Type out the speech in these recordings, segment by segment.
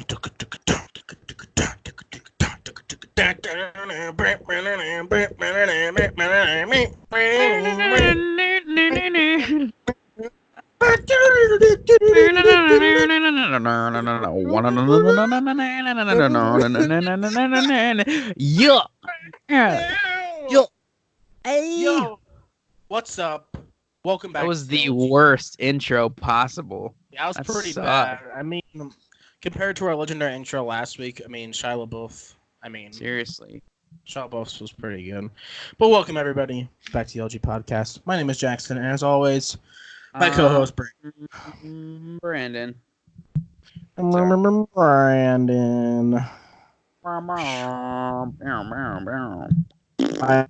Yeah. Yo. Hey. Yo, what's up? Welcome That back to was the TLG. worst intro possible. Yeah, that was That pretty sucked. bad. I mean, compared to our legendary intro last week, Shia LaBeouf. Seriously. Shia LaBeouf was pretty good. But welcome everybody back to the LG podcast. My name is Jackson, and as always, my co-host Brandon. Sorry. Brandon. I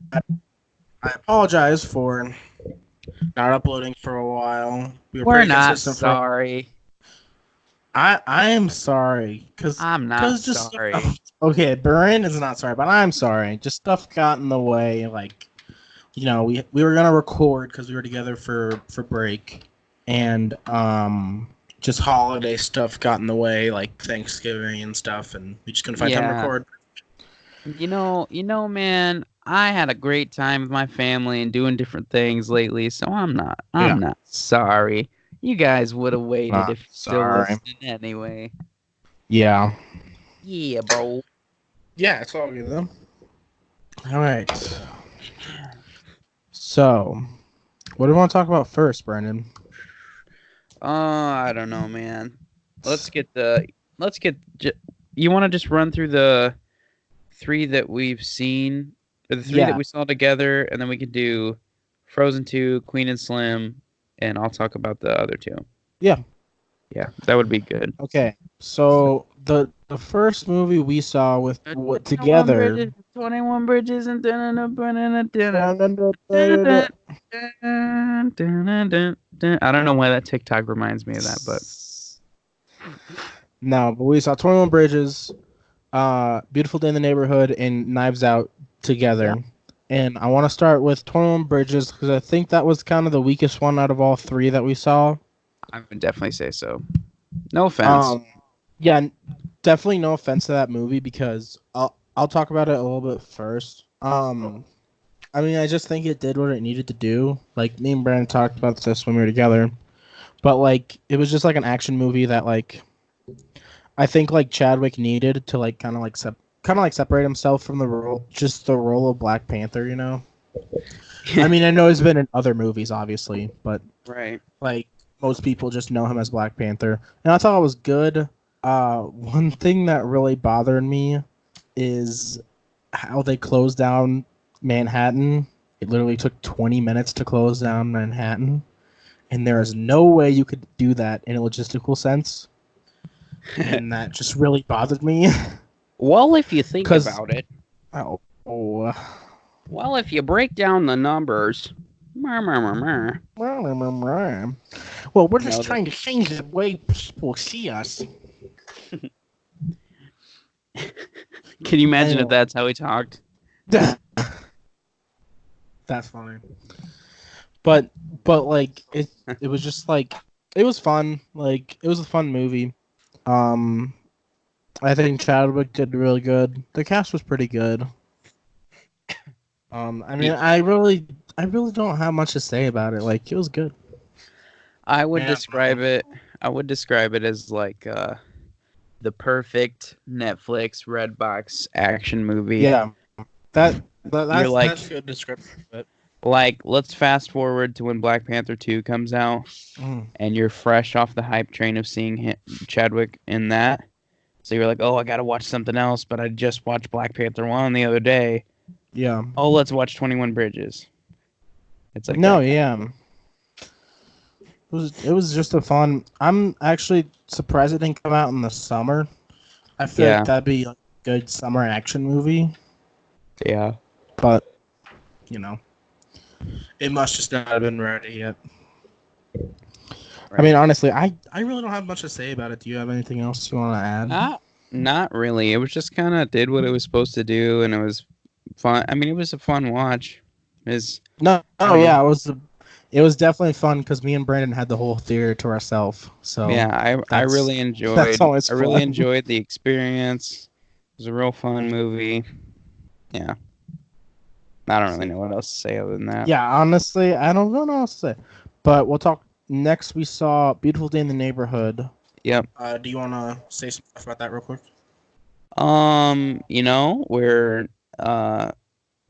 I apologize for not uploading for a while. We were We're pretty not consistent for. sorry. I am sorry I'm not because just sorry. okay. Brandon's not sorry, but I'm sorry. Just stuff got in the way. Like we were gonna record because we were together for break, and just holiday stuff got in the way, like Thanksgiving and stuff, and we just couldn't find time to Yeah. record. Man, I had a great time with my family and doing different things lately, so I'm Yeah. not sorry. You guys would have waited Not if you're still sorry. listening anyway. Yeah. Yeah, bro. Yeah, it's all good though. All right. So, what do we want to talk about first, Brandon? I don't know, man. You want to just run through the three that we've seen, or the three that we saw together, and then we could do Frozen 2, Queen and Slim, and I'll talk about the other two. Yeah. Yeah, that would be good. Okay. So the first movie we saw with together. 21 Bridges and I don't know why that TikTok reminds me of that, but No, but we saw 21 Bridges, Beautiful Day in the Neighborhood, and Knives Out together. Yeah. And I want to start with 21 Bridges because I think that was kind of the weakest one out of all three that we saw. I would definitely say so. No offense. Yeah, definitely no offense to that movie because I'll talk about it a little bit first. I just think it did what it needed to do. Like, me and Brandon talked about this when we were together. But, like, it was just, like, an action movie that, like, I think, like, Chadwick needed to, like, kind of, like, separate himself from the role of Black Panther, you know? I know he's been in other movies, obviously, but, right. Like, most people just know him as Black Panther. And I thought it was good. One thing that really bothered me is how they closed down Manhattan. It literally took 20 minutes to close down Manhattan, and there is no way you could do that in a logistical sense. And that just really bothered me. Well, if you think about it. Oh. Well, if you break down the numbers. Well, we're just trying to change the way people see us. Can you imagine if that's how he talked? That's funny. But like it was just like it was fun. Like it was a fun movie. I think Chadwick did really good. The cast was pretty good. I really don't have much to say about it. Like it was good. I would describe it as like the perfect Netflix Redbox action movie. Yeah. That's a good description of it. Like, let's fast forward to when Black Panther 2 comes out, and you're fresh off the hype train of seeing Chadwick in that. So you're like, oh, I gotta watch something else, but I just watched Black Panther 1 the other day. Yeah. Oh, let's watch 21 Bridges. It's like yeah. It was just a fun. I'm actually surprised it didn't come out in the summer. I feel like that'd be a good summer action movie. Yeah. But, it must just not have been ready yet. Right. Honestly, I really don't have much to say about it. Do you have anything else you want to add? Not really. It was just kind of did what it was supposed to do, and it was fun. It was a fun watch. It it was definitely fun because me and Brandon had the whole theater to ourselves. So Yeah, I really that's always I really fun. enjoyed the experience. It was a real fun movie. Yeah. I don't really know what else to say other than that. Yeah, honestly, I don't know what else to say. But we'll talk next. We saw Beautiful Day in the Neighborhood. Yep. Do you want to say something about that real quick? Where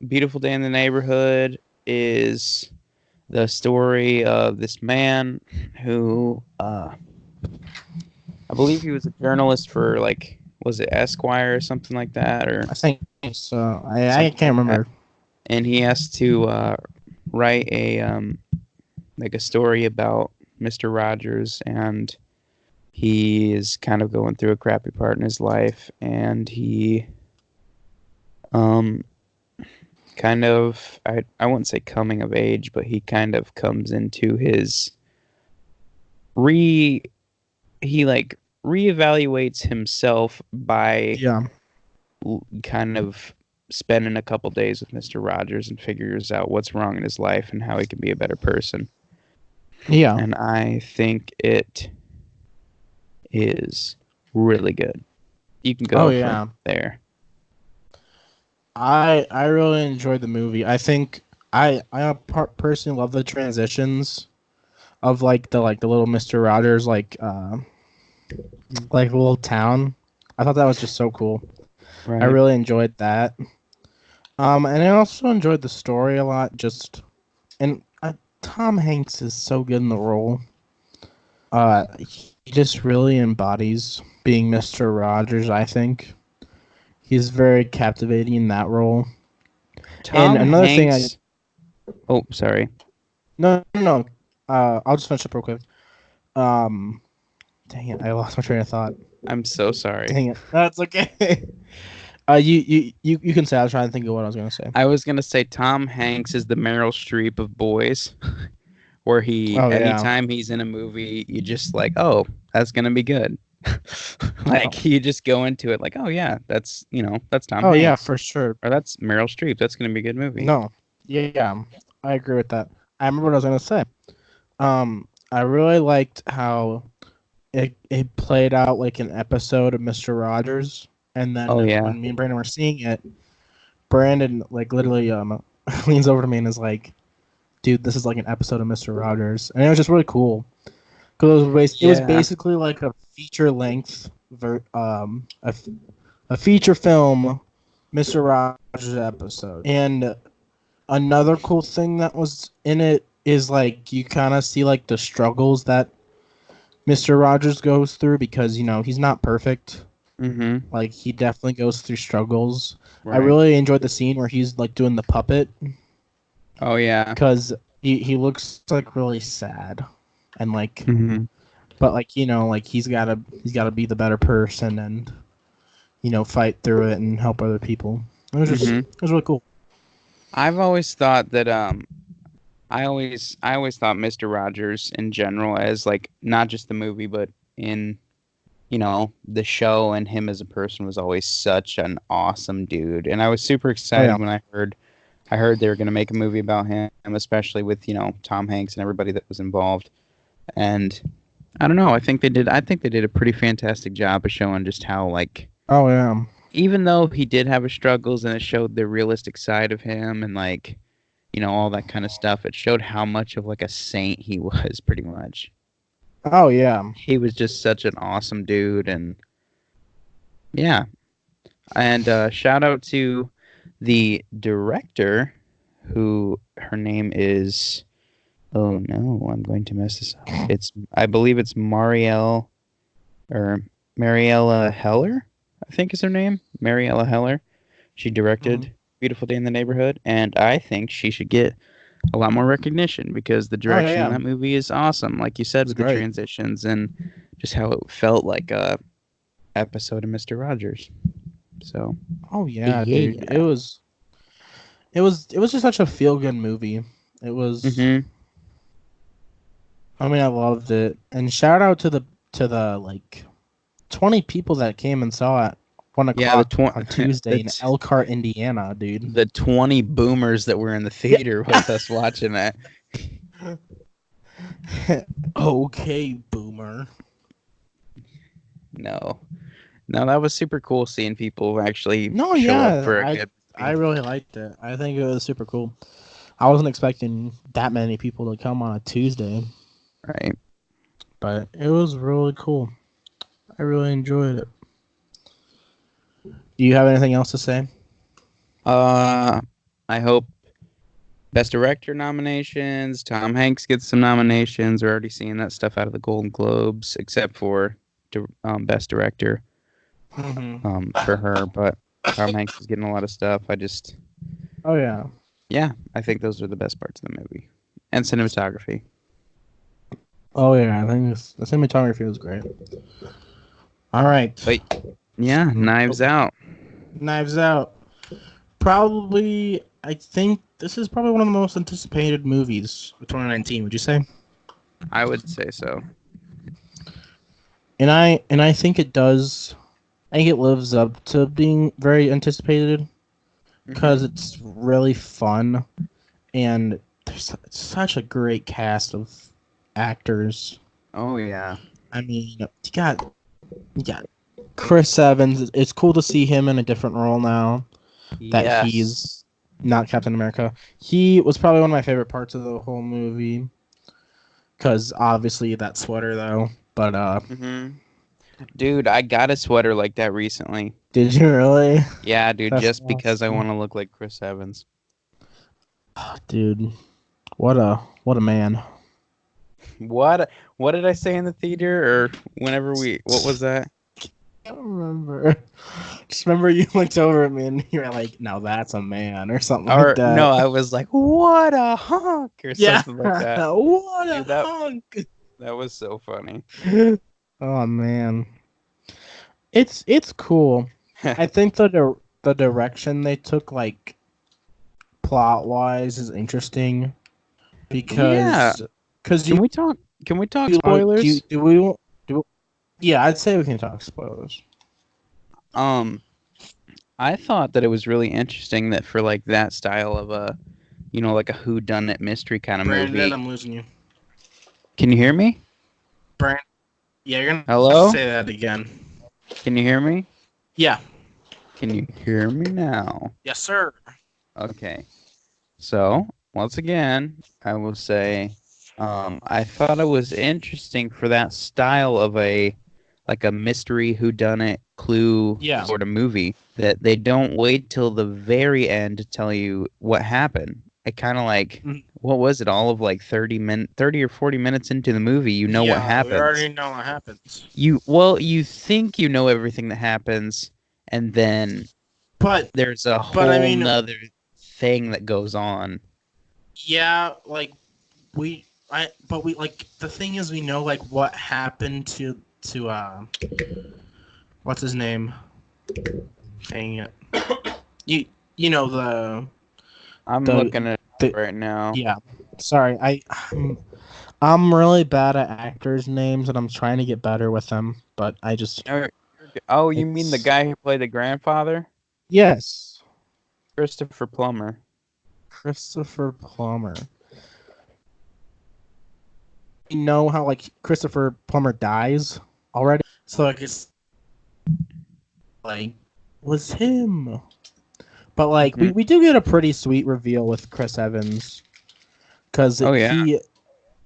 Beautiful Day in the Neighborhood is the story of this man who I believe he was a journalist for was it Esquire or something like that, or I think so. I can't remember. And he has to write a story about Mr. Rogers, and he is kind of going through a crappy part in his life, and he kind of I wouldn't say coming of age, but he kind of comes into his he reevaluates himself by kind of spending a couple days with Mr. Rogers and figures out what's wrong in his life and how he can be a better person. Yeah. And I think it is really good. You can go from there. I really enjoyed the movie. I think I personally love the transitions of the little Mr. Rogers like little town. I thought that was just so cool. Right. I really enjoyed that. And I also enjoyed the story a lot. Tom Hanks is so good in the role. He just really embodies being Mr. Rogers, I think. He's very captivating in that role. Tom Hanks... Oh, sorry. No. I'll just finish up real quick. Dang it, I lost my train of thought. I'm so sorry. Dang it. That's okay. You can say. I was trying to think of what I was going to say. I was going to say Tom Hanks is the Meryl Streep of boys, where anytime he's in a movie, you just like, oh, that's going to be good. You just go into it like, oh yeah, that's Tom Hanks. Oh yeah, for sure. Or that's Meryl Streep. That's going to be a good movie. No. Yeah, I agree with that. I remember what I was going to say. I really liked how it played out like an episode of Mr. Rogers, and then when me and Brandon were seeing it, Brandon literally leans over to me and is like, "Dude, this is like an episode of Mr. Rogers," and it was just really cool because it was basically like a feature length, a feature film, Mr. Rogers episode. And another cool thing that was in it is you kind of see the struggles that Mr. Rogers goes through because he's not perfect. Mm-hmm. He definitely goes through struggles. Right. I really enjoyed the scene where he's doing the puppet. Oh yeah, because he looks really sad, and mm-hmm. but he's gotta be the better person and fight through it and help other people. It was just it was really cool. I've always thought that I always thought Mr. Rogers in general as not just the movie but in the show, and him as a person was always such an awesome dude, and I was super excited when I heard they were going to make a movie about him, especially with Tom Hanks and everybody that was involved. And I don't know, I think they did a pretty fantastic job of showing just how even though he did have his struggles and it showed the realistic side of him and all that kind of stuff, it showed how much of a saint he was, pretty much. Oh yeah, he was just such an awesome dude. And yeah, and shout out to the director, who her name is, oh no, I'm going to mess this up. I believe it's Mariella Heller, I think is her name. Mariella Heller. She directed Beautiful Day in the Neighborhood, and I think she should get a lot more recognition because the direction in that movie is awesome. Like you said, with the transitions and just how it felt like a episode of Mr. Rogers. So. Oh yeah, dude. It was just such a feel good movie. It was. Mm-hmm. I mean, I loved it, and shout out to the 20 people that came and saw it 1 o'clock on Tuesday in Elkhart, Indiana, dude. The 20 boomers that were in the theater with us watching that. Okay, boomer. No, that was super cool seeing people actually No, show up yeah, for a I good I movie. really liked it. I think it was super cool. I wasn't expecting that many people to come on a Tuesday, Right. but it was really cool. I really enjoyed it. Do you have anything else to say? I hope Best Director nominations. Tom Hanks gets some nominations. We're already seeing that stuff out of the Golden Globes, except for Best Director for her. But Tom Hanks is getting a lot of stuff. Oh yeah. Yeah, I think those are the best parts of the movie. And cinematography. Oh yeah. I think the cinematography was great. All right. But yeah, Knives Out. Knives Out. Probably, I think this is probably one of the most anticipated movies of 2019. Would you say? I would say so. And I think it does. I think it lives up to being very anticipated because it's really fun and there's such a great cast of actors. Oh yeah. I mean, you got Chris Evans. It's cool to see him in a different role now that Yes. he's not Captain America. He was probably one of my favorite parts of the whole movie because obviously that sweater though. But Dude, I got a sweater like that recently. did you really? Yeah, dude, That's just because I awesome. want to look like Chris Evans. Dude, what a man. What did I say in the theater or whenever what was that? I don't remember. Just remember you looked over at me and you were like, "Now that's a man," or something like Or that. no, I was like, "What a hunk," or Yeah. something like that. What a Dude, that hunk. that was so funny. Oh man. It's cool. I think the direction they took, like plot wise, is interesting Yeah. because Can we talk can we talk you do you, spoilers? do we do yeah, I'd say we can talk spoilers. Um, I thought that it was really interesting that for like that style of like a whodunit mystery kind of Brandon, movie. I'm losing you. Can you hear me? Brandon, yeah, you're gonna have to Hello? say that again. Can you hear me? Yeah. Can you hear me now? Yes, sir. Okay. So, once again, I will say, I thought it was interesting for that style of like a mystery whodunit clue Yeah. sort of movie that they don't wait till the very end to tell you what happened. It kind of like, what was it? All of like 30 or 40 minutes into the movie, you know what Yeah, we happens. already know what happens. You think you know everything that happens, and then But there's a I whole mean, nother thing that goes on. yeah, like but we like the thing is we know like what happened to what's his name? Dang it. You you know I'm the looking at the it right now. yeah. Sorry, I'm really bad at actors' names and I'm trying to get better with them, but I just Oh, you mean the it's guy who played the grandfather? yes, Christopher Plummer. Christopher Plummer. You know how like Christopher Plummer dies already? So like it's like was him. But like Hmm. we do get a pretty sweet reveal with Chris Evans because Oh yeah.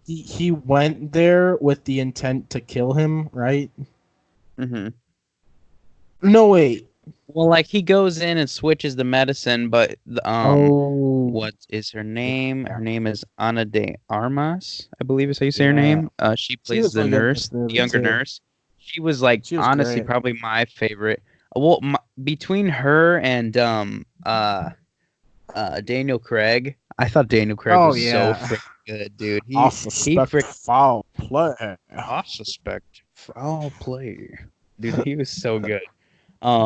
he went there with the intent to kill him, right? Hmm. No wait. Well, like he goes in and switches the medicine, but Oh what is her name? Her name is Ana de Armas, I believe is how you say her yeah, name. She she plays was the really good in this nurse, the movie younger too. nurse. She was like She was honestly great. probably my favorite. Well, between her and Daniel Craig, I thought Daniel Craig Oh was so yeah, freaking good, dude. I He suspect frick foul play. I suspect foul play, dude. He was so good.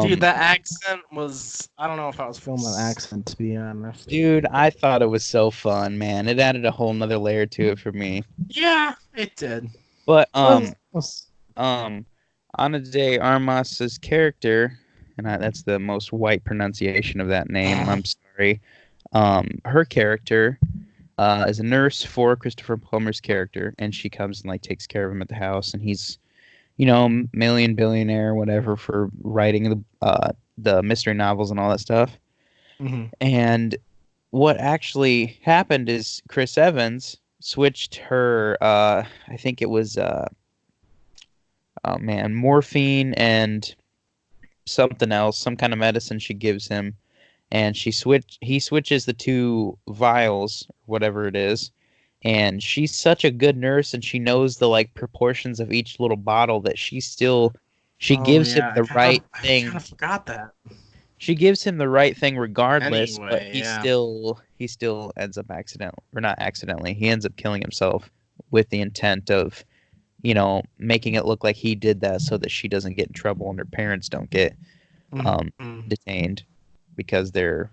Dude, Um, that accent was. I don't know if I was filming an accent, to be honest. Dude, I thought it was so fun, man. It added a whole nother layer to it for me. Yeah, it did. But Was um, Ana de Armas's character, and that's the most white pronunciation of that name. I'm sorry. Her character, is a nurse for Christopher Plummer's character, and she comes and like takes care of him at the house, and he's, million billionaire, whatever, for writing the mystery novels and all that stuff. Mm-hmm. And what actually happened is Chris Evans switched her, I think it was, morphine and something else, some kind of medicine she gives him, and he switches the two vials, whatever it is, and she's such a good nurse, and she knows the like proportions of each little bottle that she gives him the right thing. I kind of forgot that. She gives him the right thing regardless, Anyway, but he still ends up he ends up killing himself with the intent of, making it look like he did that so that she doesn't get in trouble and her parents don't get detained because they're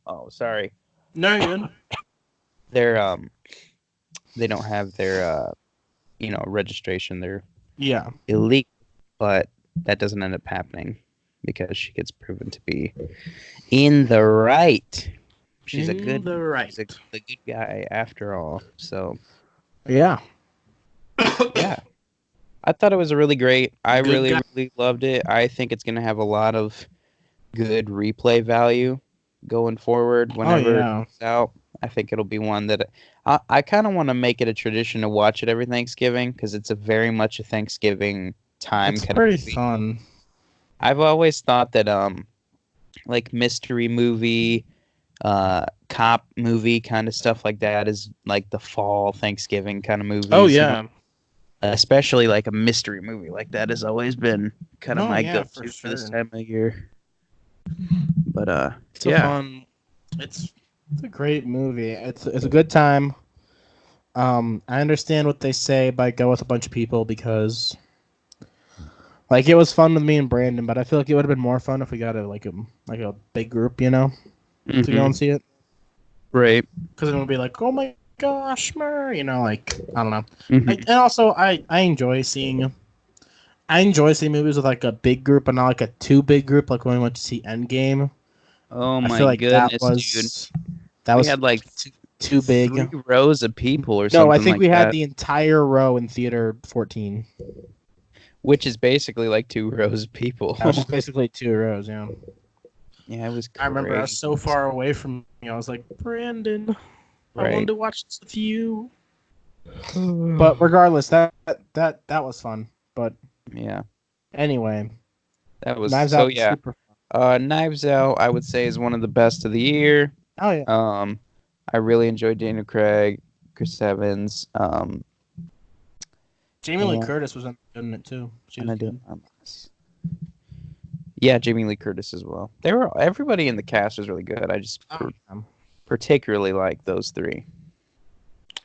oh, sorry. No, you're good. They're they don't have their registration. They're illegal, but that doesn't end up happening because she gets proven to be in the right. She's a good guy after all. So yeah. Yeah. I thought it was really great. I really loved it. I think it's going to have a lot of good replay value going forward whenever it's out. I think it'll be one that I kind of want to make it a tradition to watch it every Thanksgiving because it's very much a Thanksgiving time. It's pretty fun. I've always thought that like mystery movie, cop movie kind of stuff like that is like the fall Thanksgiving kind of movie. Oh yeah. Especially like a mystery movie like that has always been kind of my go-to for this time of year. But it's fun. It's a great movie. It's a good time. I understand what they say by go with a bunch of people because, like, it was fun with me and Brandon, but I feel like it would have been more fun if we got a big group, to go and see it. Right. Because it would be like, oh my gosh, I don't know. And also, I enjoy seeing movies with like a big group and not like a too big group, like when we went to see Endgame. Oh my goodness, dude! That was had like too big. 3 rows of people or something. No, I think like we had that. the entire row in theater 14, which is basically like 2 rows of people. That was basically 2 rows. Yeah. Yeah, it was crazy. I remember I was so far away from you. I was like, Brandon, I wanted to watch this with you. But regardless, that was fun. But yeah. Anyway, that was super fun. Knives Out, I would say, is one of the best of the year. Oh yeah. I really enjoyed Daniel Craig, Chris Evans. Jamie Lee Curtis was in it too. Yeah, Jamie Lee Curtis as well. Everybody in the cast was really good. I just particularly like those 3.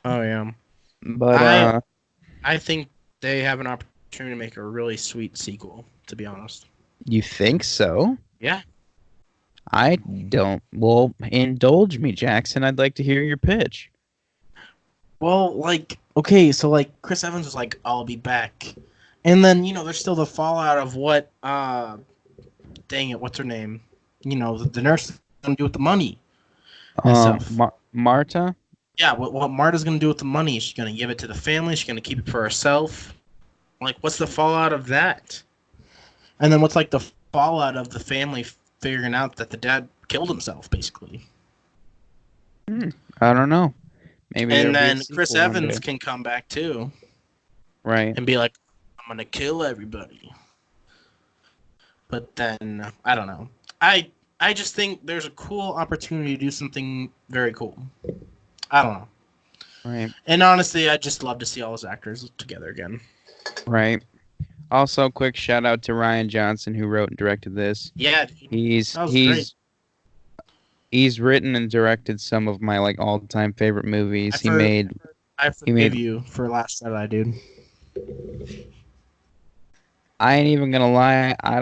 Oh yeah. But I think they have an opportunity to make a really sweet sequel, to be honest. You think so? Yeah. I don't. Well, indulge me, Jackson. I'd like to hear your pitch. Well, okay, so Chris Evans was like, I'll be back. And then, there's still the fallout of what dang it, what's her name? The nurse is gonna do with the money. Marta? Yeah, what Marta's gonna do with the money? She's gonna give it to the family, she's gonna keep it for herself. What's the fallout of that? And then what's the fallout of the family figuring out that the dad killed himself, basically? I don't know. Maybe. And then Chris Evans can come back too. Right. And be like, I'm gonna kill everybody. But then I don't know. I just think there's a cool opportunity to do something very cool. I don't know. Right. And honestly, I'd just love to see all those actors together again. Right. Also, quick shout out to Ryan Johnson, who wrote and directed this. Yeah, he's written and directed some of my all-time favorite movies. I forgive you for Last Jedi, dude. I ain't even gonna lie. I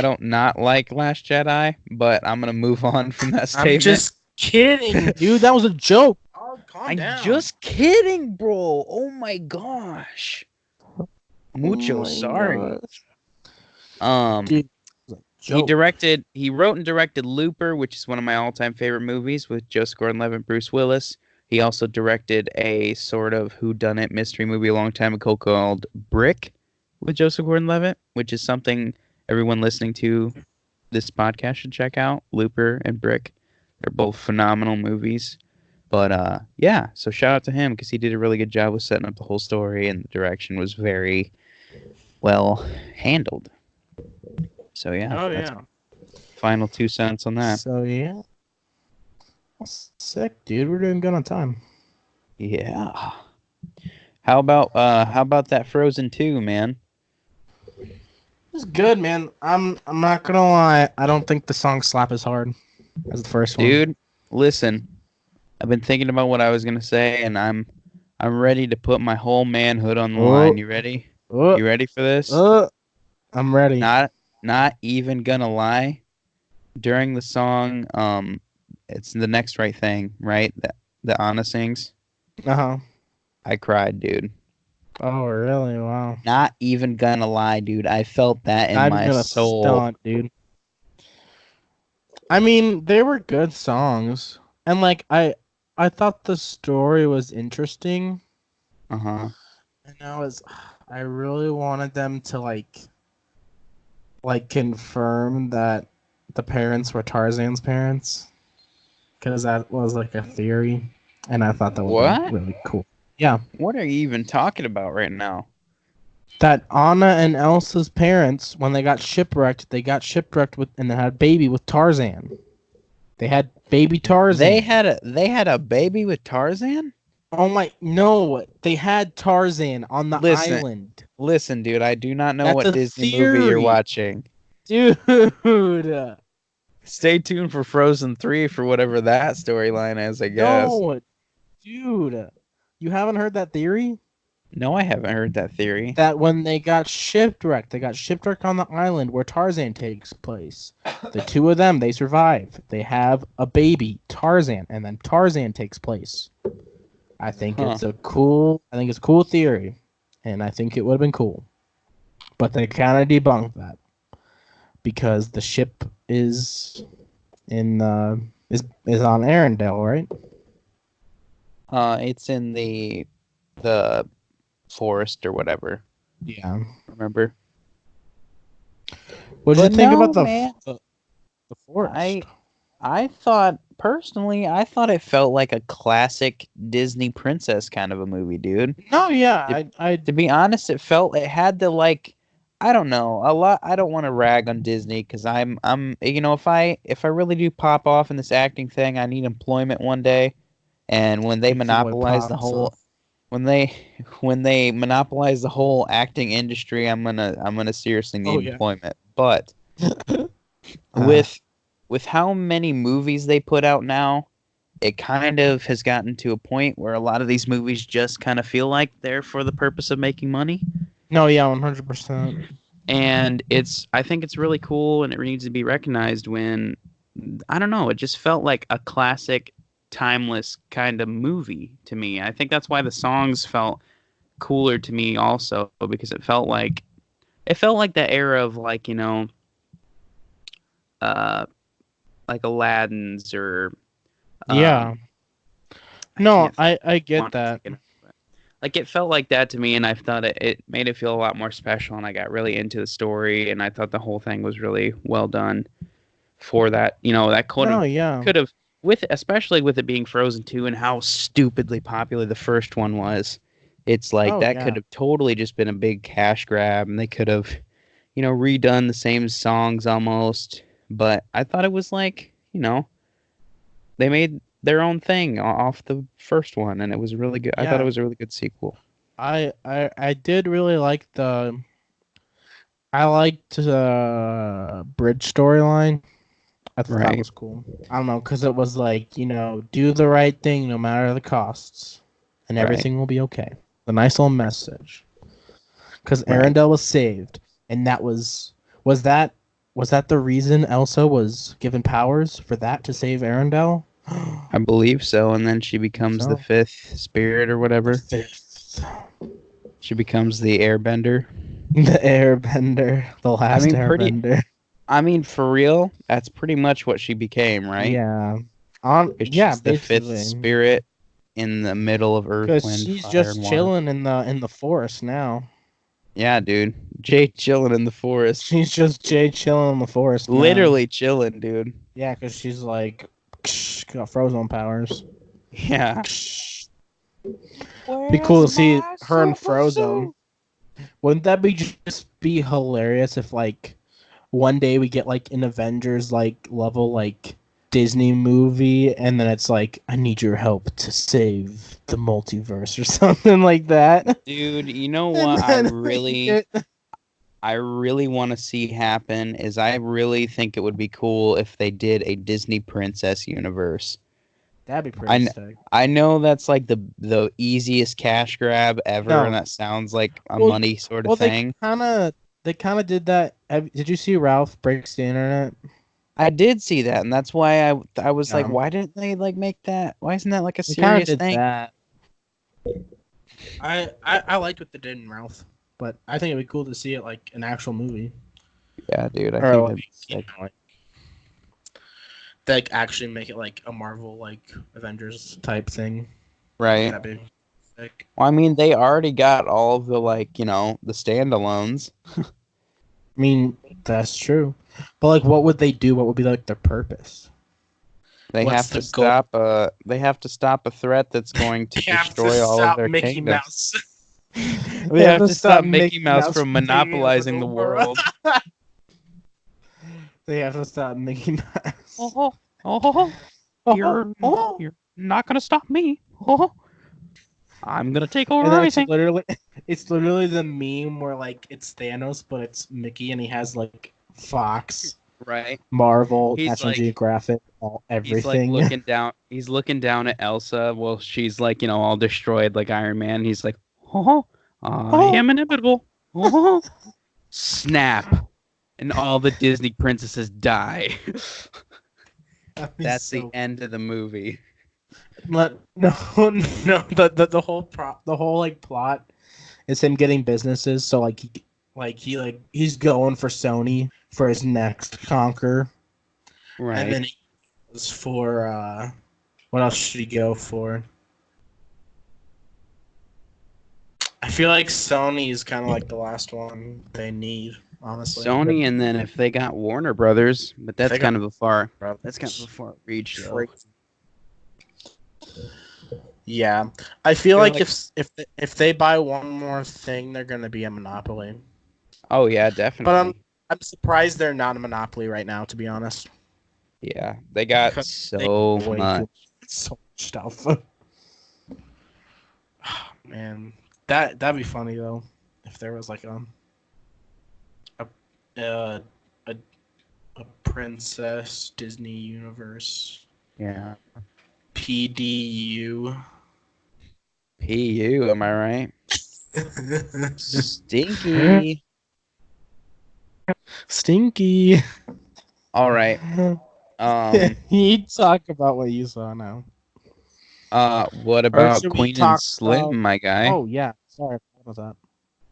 don't not like Last Jedi, but I'm gonna move on from that statement. I'm just kidding, dude. That was a joke. Oh, calm down. I'm just kidding, bro. Oh my gosh. Mucho sorry. Dude, He wrote and directed Looper, which is one of my all-time favorite movies with Joseph Gordon-Levitt, Bruce Willis. He also directed a sort of whodunit mystery movie a long time ago called Brick with Joseph Gordon-Levitt, which is something everyone listening to this podcast should check out. Looper and Brick. They're both phenomenal movies. But yeah, so shout out to him because he did a really good job with setting up the whole story, and the direction was very well handled. So yeah, that's final 2 cents on that. So yeah, sick, dude. We're doing good on time. Yeah. How about that Frozen 2, man? It's good, man. I'm not gonna lie. I don't think the song slap as hard as the first one. Dude, listen. I've been thinking about what I was gonna say, and I'm ready to put my whole manhood on the line. You ready? You ready for this? I'm ready. Not even gonna lie. During the song, it's the next right thing, right? That Anna sings. I cried, dude. Oh, really? Wow. Not even gonna lie, dude. I felt that in my soul. Stunt, dude. I mean, they were good songs, and like I thought the story was interesting. And I really wanted them to like confirm that the parents were Tarzan's parents, because that was like a theory, and I thought that was really cool. Yeah. What are you even talking about right now? That Anna and Elsa's parents, when they got shipwrecked with, and they had a baby with Tarzan. They had baby Tarzan. They had a baby with Tarzan? Oh my, no. They had Tarzan on the island. Listen, dude, I do not know what Disney movie you're watching. Dude. Stay tuned for Frozen 3 for whatever that storyline is, I guess. No, dude. You haven't heard that theory? No, I haven't heard that theory. That when they got shipwrecked on the island where Tarzan takes place. The two of them, they survive. They have a baby, Tarzan, and then Tarzan takes place. I think it's a cool theory, and I think it would have been cool. But they kind of debunked that because the ship is on Arendelle, right? It's in the forest or whatever. Yeah. Remember? What did you think about the forest? I thought it felt like a classic Disney princess kind of a movie, dude. No, yeah. To be honest, it had the like, I don't know, a lot. I don't want to rag on Disney because I'm if I really do pop off in this acting thing, I need employment one day. And when they monopolize the whole, when they monopolize the whole acting industry, I'm gonna seriously need employment. But with how many movies they put out now, it kind of has gotten to a point where a lot of these movies just kind of feel like they're for the purpose of making money. No, yeah, 100%. And I think it's really cool, and it needs to be recognized when, I don't know, it just felt like a classic, timeless kind of movie to me. I think that's why the songs felt cooler to me also, because it felt like the era of like, like Aladdin's or yeah. No, I get that. Like it felt like that to me, and I thought it made it feel a lot more special, and I got really into the story, and I thought the whole thing was really well done for that. That could have especially with it being Frozen 2 and how stupidly popular the first one was. It's like could have totally just been a big cash grab, and they could have, redone the same songs almost. But I thought it was like, they made their own thing off the first one, and it was really good. I thought it was a really good sequel. I did really like I liked the bridge storyline. I thought that was cool. I don't know, because it was like, do the right thing no matter the costs, and everything will be okay. A nice little message. Because Arendelle was saved, and that was that the reason Elsa was given powers for that, to save Arendelle? I believe so, and then she becomes the fifth spirit or whatever. She becomes the airbender. The airbender. The last airbender. I mean, for real, that's pretty much what she became, right? Yeah. She's the fifth Basically. spirit in the middle of Earth, Because Wind, she's Fire, and just Water. chilling in the forest now. Yeah, dude. Jay chilling in the forest. She's just Jay chilling in the forest now. Literally chilling, dude. Yeah, because she's like got frozen powers. Yeah. Be cool to see her in Frozen. Wouldn't that just be hilarious if like one day we get like an Avengers like level like Disney movie and then it's like I need your help to save the multiverse or something like that. Dude, you know what I really want to see happen is I really think it would be cool if they did a Disney princess universe. That'd be pretty sick. I know that's like the easiest cash grab ever, and that sounds like a money sort of thing. They kind of did that. Did you see Ralph Breaks the Internet? I did see that, and that's why I was like, why didn't they like make that? Why isn't that like a serious thing? That. I liked what they did in Ralph, but I think it'd be cool to see it like an actual movie. Yeah, dude, I think that'd be sick. They like actually make it like a Marvel like Avengers type thing. Right. That'd be sick. Well, I mean, they already got all of the like, you know, the standalones. I mean, that's true. But like what would they do? What would be like their purpose? They have to stop a threat that's going to destroy all of their kingdoms. They have to stop Mickey Mouse from monopolizing the world. They have to stop Mickey Mouse. You're not gonna stop me. I'm gonna take over everything. It's literally the meme where like it's Thanos, but it's Mickey, and he has like Fox, right? Marvel, National Geographic, everything. He's looking down at Elsa while she's like, you know, all destroyed like Iron Man. He's like, I am inevitable. Snap. And all the Disney princesses die. That's the end of the movie. No. The whole like plot is him getting businesses. So he's going for Sony for his next conquer. Right. And then he goes for what else should he go for? I feel like Sony is kind of like the last one they need. Honestly. Sony, and then if they got Warner Brothers, but that's kind of a far reach. Yeah, I feel like if they buy one more thing, they're gonna be a monopoly. Oh yeah, definitely. But I'm surprised they're not a monopoly right now, to be honest. Yeah, they got so much stuff. Oh, man, that'd be funny though if there was like a princess Disney universe. Yeah. PDU. PU, am I right? Stinky. All right. You talk about what you saw now. What about Queen and Slim, my guy? Oh yeah, sorry about that.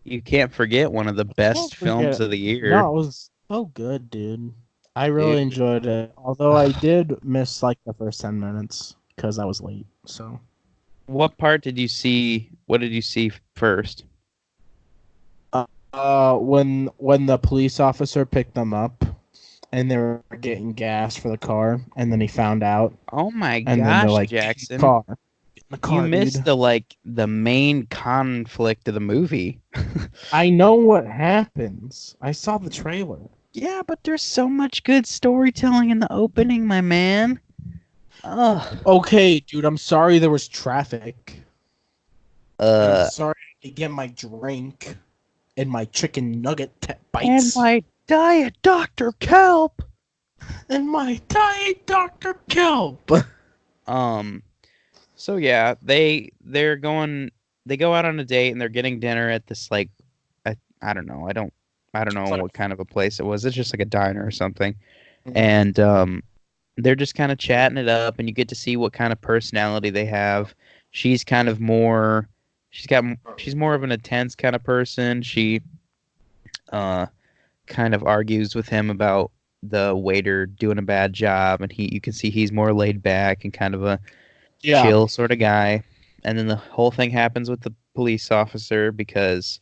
You can't forget one of the best films of the year. No, it was so good, dude. I really enjoyed it. Although I did miss like the first 10 minutes because I was late. So, what part did you see? What did you see first? When the police officer picked them up, and they were getting gas for the car, and then he found out. Oh my gosh, like, Jackson! The car, you missed the main conflict of the movie. I know what happens. I saw the trailer. Yeah, but there's so much good storytelling in the opening, my man. Ugh. Okay, dude, I'm sorry there was traffic. I'm sorry to get my drink and my chicken nugget bites. And my Diet Dr. Kelp. So yeah, they go out on a date and they're getting dinner at this like I don't know. I don't know what kind of a place it was. It's just like a diner or something. And they're just kind of chatting it up, and you get to see what kind of personality they have. She's kind of more she's more of an intense kind of person. She kind of argues with him about the waiter doing a bad job, and you can see he's more laid back and kind of a Yeah. chill sort of guy. And then the whole thing happens with the police officer because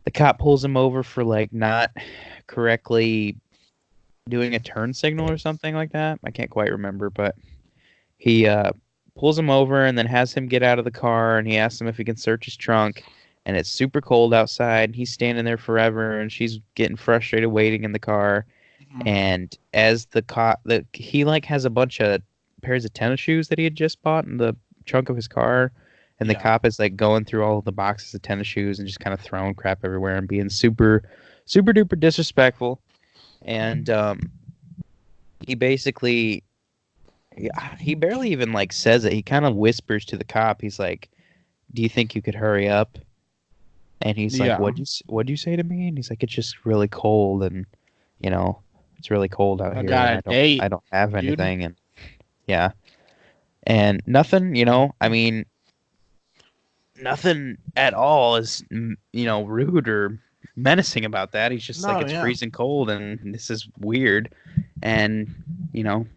the cop pulls him over for like not correctly doing a turn signal or something like that. I can't quite remember, but he pulls him over and then has him get out of the car, and he asks him if he can search his trunk. And it's super cold outside. And he's standing there forever, and she's getting frustrated waiting in the car. And as the cop, he like has a bunch of pairs of tennis shoes that he had just bought in the trunk of his car, and the cop is like going through all of the boxes of tennis shoes and just kind of throwing crap everywhere and being super, super duper disrespectful. And he basically, he barely even like says it. He kind of whispers to the cop. He's like, "Do you think you could hurry up?" And he's like, "What'd you say to me?" And he's like, "It's just really cold, and it's really cold out here. I don't have anything." And yeah, and nothing. I mean, nothing at all is rude or menacing about that. He's just like, it's freezing cold, and this is weird. And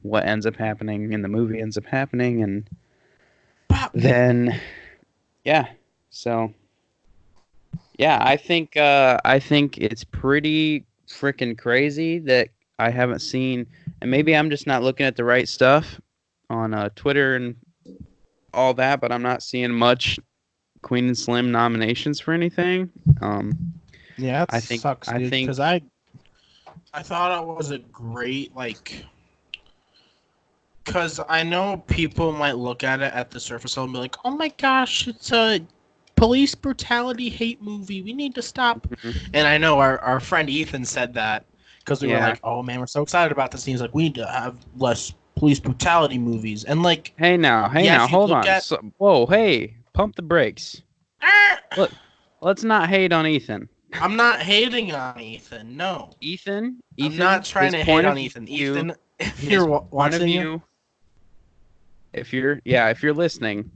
what ends up happening in the movie ends up happening, and then so. Yeah, I think it's pretty freaking crazy that I haven't seen, and maybe I'm just not looking at the right stuff on Twitter and all that, but I'm not seeing much Queen and Slim nominations for anything. Yeah, that sucks, dude. Because I thought it was a great because I know people might look at it at the surface level and be like, "Oh my gosh, it's a police brutality hate movie. We need to stop." And I know our friend Ethan said that because we were like, "Oh man, we're so excited about this." And he's like, "We need to have less police brutality movies." And like, hey now, hold on. Whoa, hey, pump the brakes. Look, let's not hate on Ethan. I'm not hating on Ethan. No, Ethan. I'm not trying to hate on Ethan. Ethan, if you're watching, if you're listening,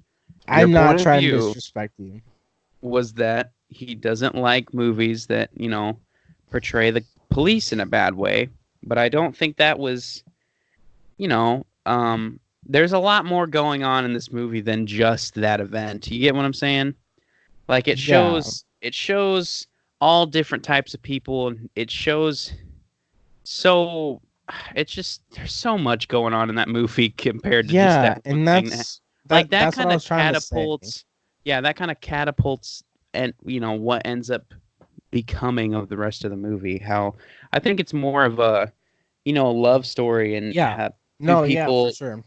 I'm not trying to disrespect you. Was that he doesn't like movies that, portray the police in a bad way. But I don't think that was, there's a lot more going on in this movie than just that event. You get what I'm saying? Like it shows all different types of people, and it shows it's just, there's so much going on in that movie compared to just that. And that's that kind of catapults. Yeah, that kind of catapults, and what ends up becoming of the rest of the movie. How I think it's more of a, love story, and people for sure.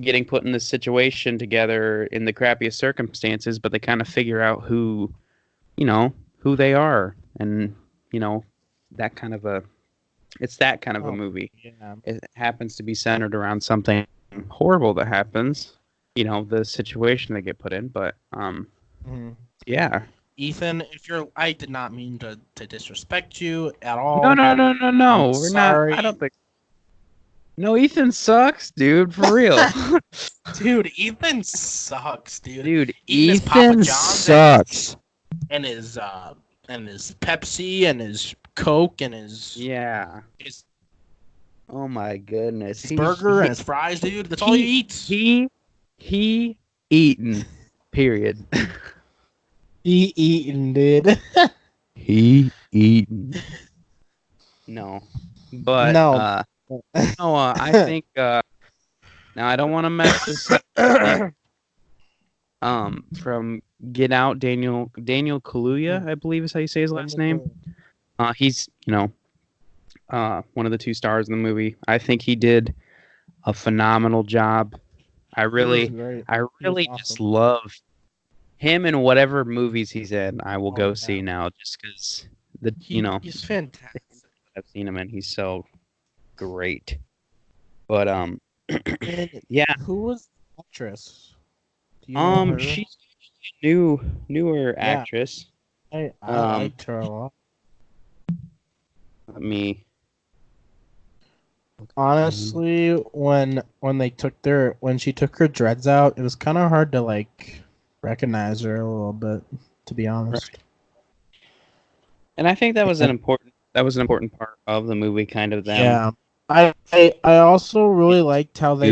getting put in this situation together in the crappiest circumstances, but they kind of figure out who they are, and that kind of a. It's that kind of a movie. Yeah. It happens to be centered around something horrible that happens. The situation they get put in, but yeah. Ethan, I did not mean to disrespect you at all. No. We're sorry. Not. I don't think. No, Ethan sucks, dude. For real. Dude, Ethan sucks, dude. Dude, Ethan sucks. And his Pepsi and his Coke and his oh my goodness, his burger and his fries, dude. That's all he eats. He eaten. Period. He eaten, dude. He eaten. No, but no. I think now I don't want to mess this up. From Get Out, Daniel Kaluuya, I believe is how you say his last name. He's one of the two stars in the movie. I think he did a phenomenal job. I really just love him in whatever movies he's in. I will go see now, just because he's fantastic. I've seen him and he's so great. But yeah. Who was the actress? Do you know her? She's a newer actress. I liked her a lot. Let me. Honestly, when she took her dreads out, it was kind of hard to recognize her a little bit, to be honest. Right. And I think that was an important part of the movie, kind of them I also really liked how they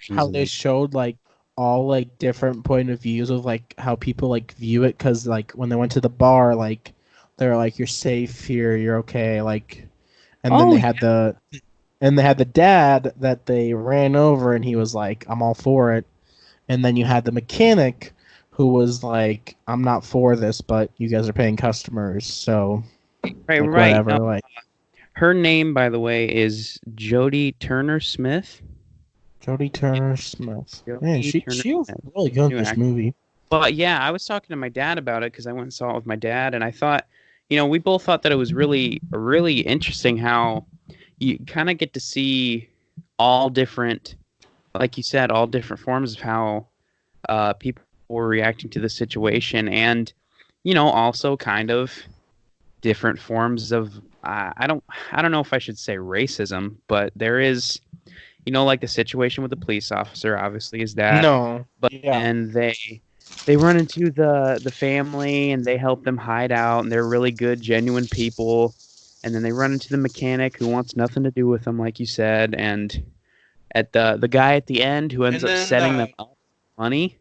Easily. showed like all like different point of views of like how people like view it, because like when they went to the bar, like they're like, you're safe here, you're okay, like, and then Oh, they had the dad that they ran over and he was like, I'm all for it. And then you had the mechanic who was like, I'm not for this, but you guys are paying customers, so right, like right. whatever. Like Her name, by the way, is Jodie Turner Smith. Jodie Turner Smith. Man, Jodie Turner she was Smith. really good in New this actor. movie. But yeah, I was talking to my dad about it because I went and saw it with my dad, and I thought, we both thought that it was really, really interesting how you kind of get to see all different, like you said, all different forms of how people were reacting to the situation, and also kind of different forms of I don't know if I should say racism, but there is like the situation with the police officer obviously is that, No. but Yeah. then they run into the family and they help them hide out and they're really good genuine people, and then they run into the mechanic who wants nothing to do with them like you said, and at the guy at the end who ends And up then setting them up with money.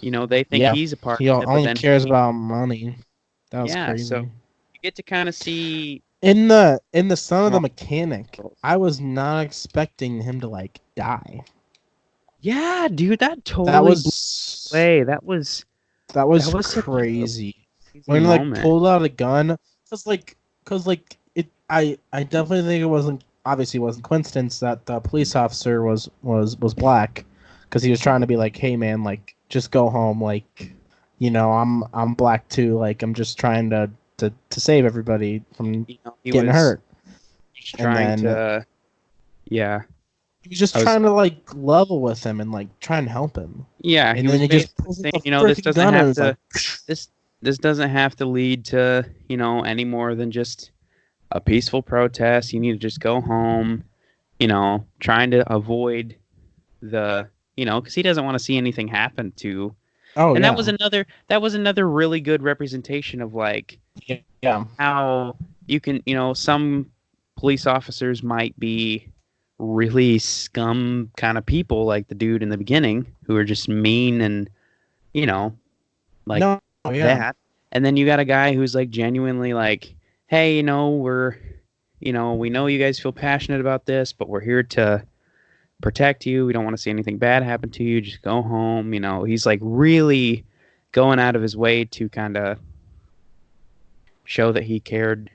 They think yeah, he's a part he of it, but only then cares about money. That was yeah, so crazy. you get to kind of see In the Son of the strong Mechanic, girls. I was not expecting him to like die. Yeah, dude, that That totally blew was away. that That was was such a crazy. crazy When he like moment. pulled out a gun, cause like it, I definitely think it wasn't, obviously it wasn't coincidence that the police officer was black, cause he was trying to be like, hey man, like just go home, like, I'm black too, like I'm just trying to save everybody from He getting was hurt. just And trying then to, yeah, he was just I was, trying to like level with him and like try and help him. yeah, he And then was he just basically pulls out saying, the this freaking doesn't gun and have is like, to, this, this doesn't have to lead to, any more than just a peaceful protest. You need to just go home, trying to avoid because he doesn't want to see anything happen to. oh And yeah, that was another really good representation of like yeah, how you can, some police officers might be really scum kind of people like the dude in the beginning who are just mean and, you know, like no, yeah. that. And then you got a guy who's like genuinely like, hey, we know you guys feel passionate about this, but we're here to protect you. We don't want to see anything bad happen to you. Just go home. He's like really going out of his way to kind of show that he cared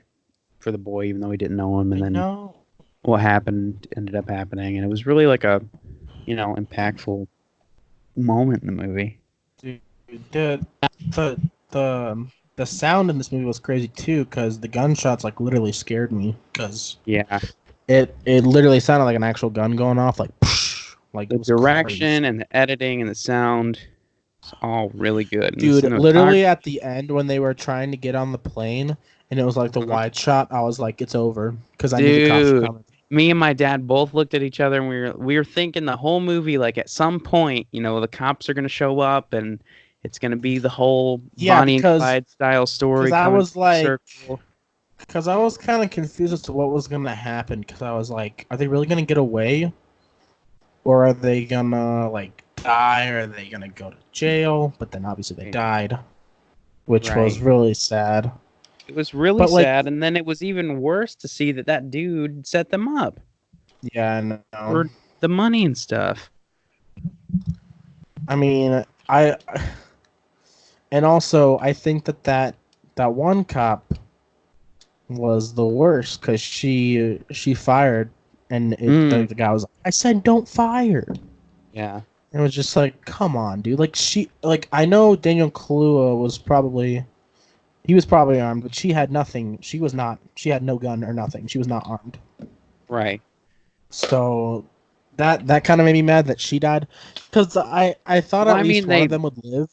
for the boy, even though he didn't know him. And I then know. what happened ended up happening, and it was really like a, impactful moment in the movie. Dude, the the the sound in this movie was crazy too, because the gunshots like literally scared me, because Yeah, it literally sounded like an actual gun going off, like like it the was crazy. direction and the editing and the sound, it's all really good. And the Dude, literally cinematography. at the end when they were trying to get on the plane and it was like the uh wide shot, I was like, it's over, because I knew the cops were Dude, coming. me and my dad both looked at each other and we were thinking the whole movie like at some point, the cops are gonna show up and it's gonna be the whole Yeah, Bonnie and Clyde style because story I coming was full like, circle. because I was kind of confused as to what was gonna happen. Because I was like, are they really gonna get away, or are they gonna like die, or are they gonna go to jail? But then obviously they Right. died, which was Right. really sad. It was really But like, sad, and then it was even worse to see that dude set them up yeah, no. for the money and stuff. I mean, I and also I think that one cop was the worst, because she fired, and Mm, the guy was like, I said don't fire. yeah. It was just like, come on, dude. Like I know Daniel Kaluuya he was probably armed, but she had nothing. She was not. She had no gun or nothing. She was not armed. Right. So that kind of made me mad that she died, because I thought Well, at I least mean, one of they them would live,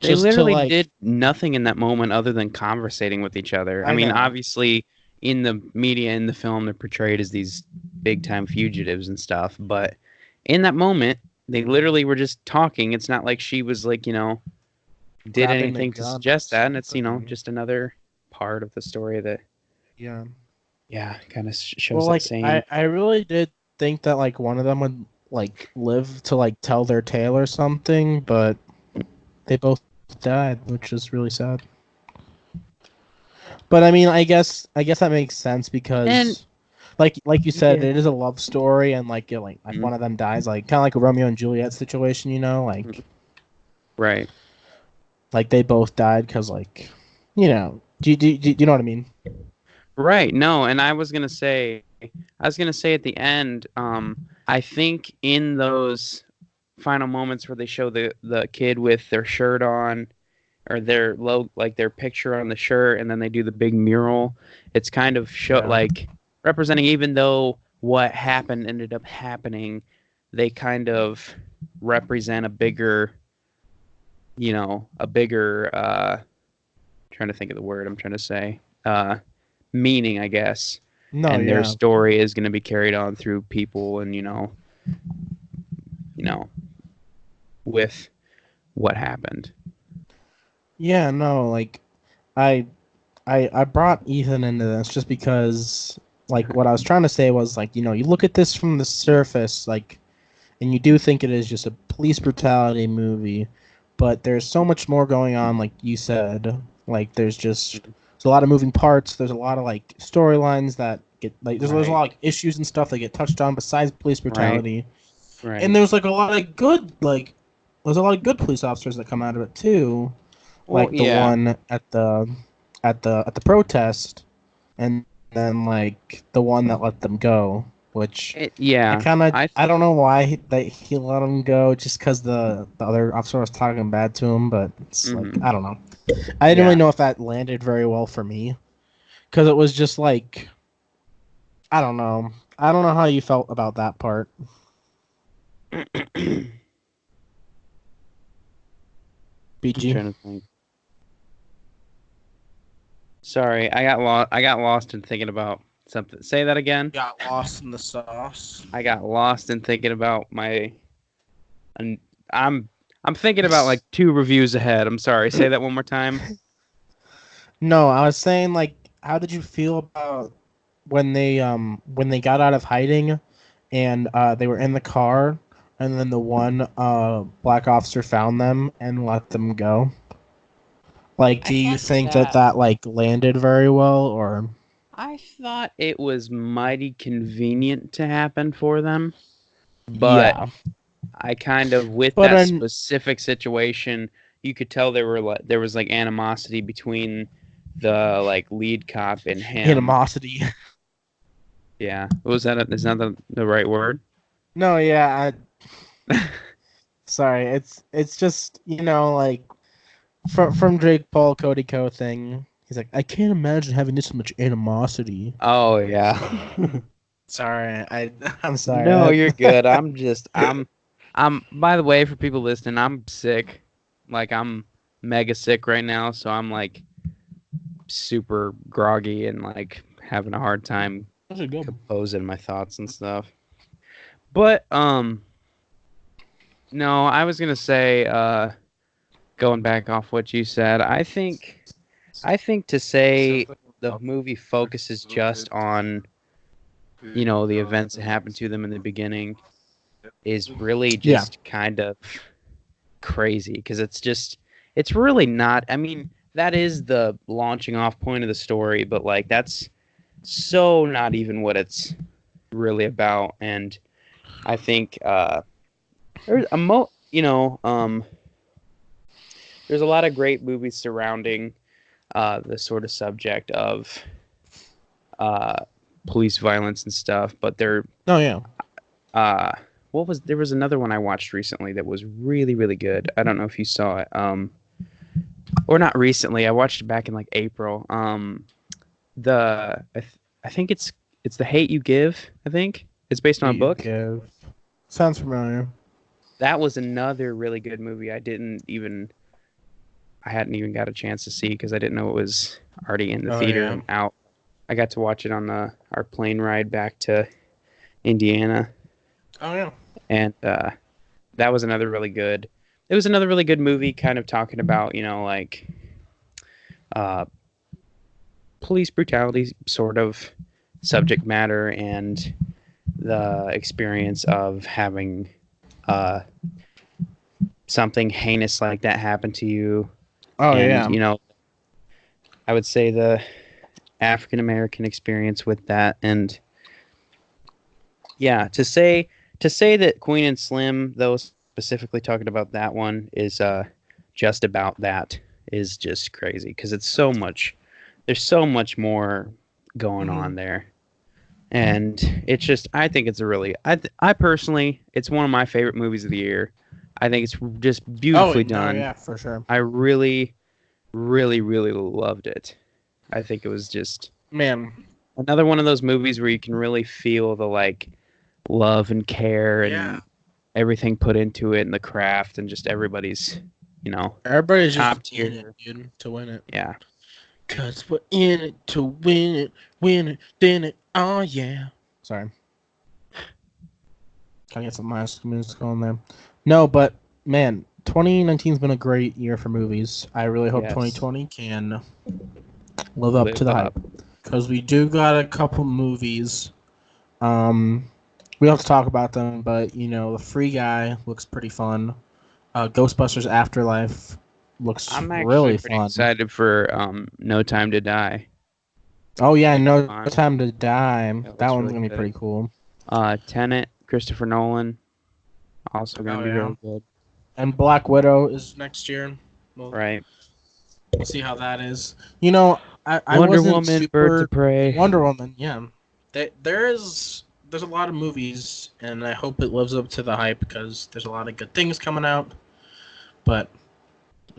they just to literally like. did nothing in that moment other than conversating with each other. I I mean, know. obviously, in the media, in the film, they're portrayed as these big time fugitives and stuff, but in that moment, they literally were just talking. It's not like she was like, did Grabbing the anything to gun or suggest that, and it's, something. just another part of the story that Yeah. yeah, kind of Well, shows that like same. I really did think that like one of them would like live to like tell their tale or something, but they both died, which is really sad. But I mean, I guess that makes sense And because like you said, yeah, it is a love story, and like mhm, one of them dies, like kind of like a Romeo and Juliet situation, you know, mhm, right, like they both died because like, you know, do you know what I mean? right. No, and I was gonna say at the end, I think in those final moments where they show the kid with their shirt on or their like their picture on the shirt, and then they do the big mural. It's kind of Yeah. like representing, even though what happened ended up happening, they kind of represent a bigger, a bigger. Trying to think of the word I'm trying to say. Meaning, I guess. No, And their yeah. story is going to be carried on through people, and you know, with what happened. Yeah, no, like I I brought Ethan into this just because like what I was trying to say was like, you know, you look at this from the surface like and you do think it is just a police brutality movie, but there's so much more going on like you said. Like there's a lot of moving parts, there's a lot of like storylines that get like there's a Right, lot of like, issues and stuff that get touched on besides police right, brutality. And right. there's like a lot of good like there's a lot of good police officers that come out of it too, Well, like the yeah. one at the protest, and then like the one that let them go, which I Yeah. kind of I I don't know why he let him go, just because the other officer was talking bad to him, but it's like hmm I don't know. I didn't really Yeah. know if that landed very well for me, because it was just like I don't know. I don't know how you felt about that part. I'm BG. trying to think. Sorry, I got lost in thinking about something. Say that again. Got lost in the sauce. I got lost in thinking about my. And I'm thinking about like two reviews ahead. I'm sorry. Say that one more time. No, I was saying like, how did you feel about when they got out of hiding, and they were in the car, and then the one black officer found them and let them go? Like, I do you thought think that that that like landed very well, or I thought it was mighty convenient to happen for them, but yeah? I kind of with But that then specific situation, you could tell there was like animosity between the like lead cop and him. animosity. Yeah, was that is that the right word? No, yeah. Sorry, it's just like from Drake Paul Cody Co thing. He's like, I can't imagine having this much animosity. Oh yeah. Sorry, I'm sorry. No, you're good. I'm by the way, for people listening, I'm sick. Like I'm mega sick right now, so I'm like super groggy and like having a hard time How's it go? composing my thoughts and stuff. But no, I was gonna say, going back off what you said, I think to say the movie focuses just on, the events that happened to them in the beginning is really Yeah, just kind of crazy because it's really not. I mean, that is the launching off point of the story, but like that's so not even what it's really about. And I think there's a there's a lot of great movies surrounding the sort of subject of uh, police violence and stuff, but oh yeah. uh, there was another one I watched recently that was really really good. I don't know if you saw it. Or not recently. I watched it back in like April. I think it's The Hate You Give. I think it's based on a You book. give. Sounds familiar. That was another really good movie. I hadn't even got a chance to see because I didn't know it was already in the Oh theater yeah. and out. I got to watch it on our plane ride back to Indiana, Oh yeah. and that was another really good. It was another really good movie, kind of talking about uh, police brutality, sort of subject matter and the experience of having something heinous like that happen to you. Oh And, yeah. I would say the African American experience with that. And yeah, to say that Queen and Slim, though specifically talking about that one, is just about that is just crazy because it's so much. There's so much more going on there, and it's just I think it's a really I personally it's one of my favorite movies of the year. I think it's just beautifully No, done. yeah, for sure. I really, really, really loved it. I think it was just Man. another one of those movies where you can really feel the like love and care and everything put into it and the craft and just everybody's, Everybody's top just in it, tier. dude, to win it. Yeah. Cause we're in it to win it, then it. Oh yeah. Sorry. Kind of get some nice music on there. No, but man, 2019's been a great year for movies. I really hope Yes. 2020 can live up to the hype. Because we do got a couple movies. We don't have to talk about them, but The Free Guy looks pretty fun. Ghostbusters Afterlife looks I'm really actually pretty fun. excited for No Time to Die. Oh yeah, No Fun. Time to Die. That one's really gonna be good. pretty cool. Tenet, Christopher Nolan, also gonna be really good. And Black Widow is next year. Right. We'll see how that is. I Wonder wasn't Woman, super Birds of Prey. Wonder Woman. Yeah, there's a lot of movies, and I hope it lives up to the hype because there's a lot of good things coming out. But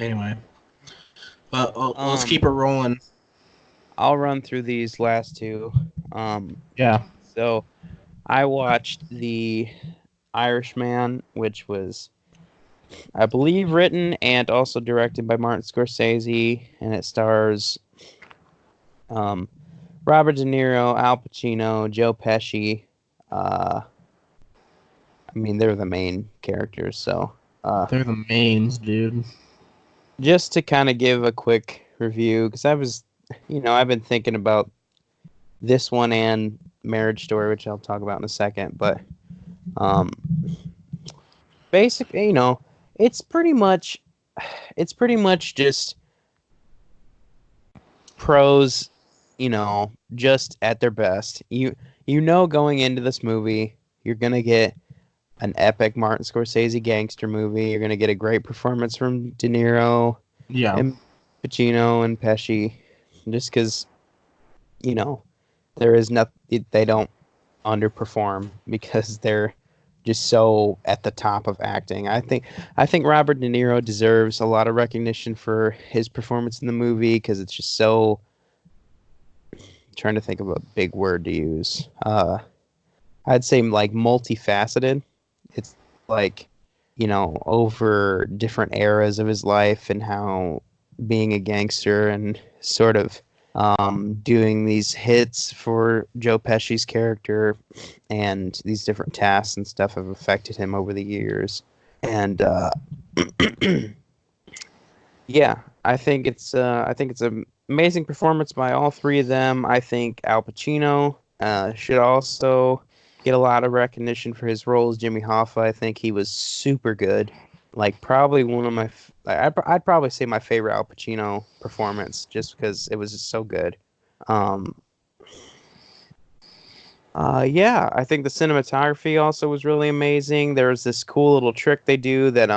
anyway, let's keep it rolling. I'll run through these last two. Yeah. So I watched The Irishman, which was, I believe, written and also directed by Martin Scorsese, and it stars Robert De Niro, Al Pacino, Joe Pesci. They're the main characters, so... they're the mains, dude. Just to kind of give a quick review, because I've been thinking about this one and Marriage Story, which I'll talk about in a second, but basically, it's pretty much just pros, just at their best. Going into this movie, you're gonna get an epic Martin Scorsese gangster movie. You're gonna get a great performance from De Niro, and Pacino and Pesci, just because, there is nothing, they don't underperform because they're just so at the top of acting. I think Robert De Niro deserves a lot of recognition for his performance in the movie because it's just so. I'm trying to think of a big word to use. I'd say like multifaceted. It's like, over different eras of his life and how being a gangster and sort of doing these hits for Joe Pesci's character and these different tasks and stuff have affected him over the years. And yeah, I think it's an amazing performance by all three of them. I think Al Pacino should also get a lot of recognition for his role as Jimmy Hoffa. I think he was super good. Like probably one of my, I'd probably say my favorite Al Pacino performance, just because it was just so good. Yeah, I think the cinematography also was really amazing. There's this cool little trick they do that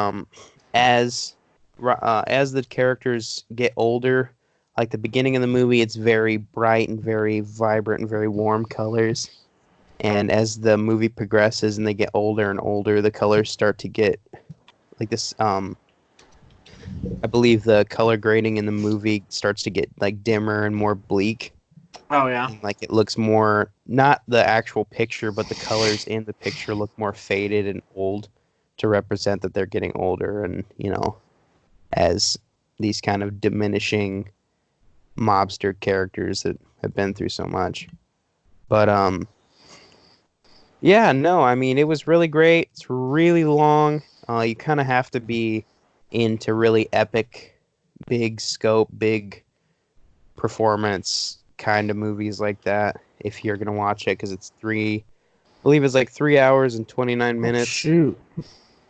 as the characters get older, like the beginning of the movie, it's very bright and very vibrant and very warm colors. And as the movie progresses and they get older and older, the colors start to get like this. I believe the color grading in the movie starts to get like dimmer and more bleak. Oh yeah. And, like it looks more, not the actual picture, but the colors in the picture look more faded and old to represent that they're getting older and, as these kind of diminishing mobster characters that have been through so much. But yeah, no, it was really great. It's really long. You kind of have to be into really epic, big scope, big performance kind of movies like that if you're gonna watch it, because it's I believe it's like 3 hours and 29 minutes. Shoot.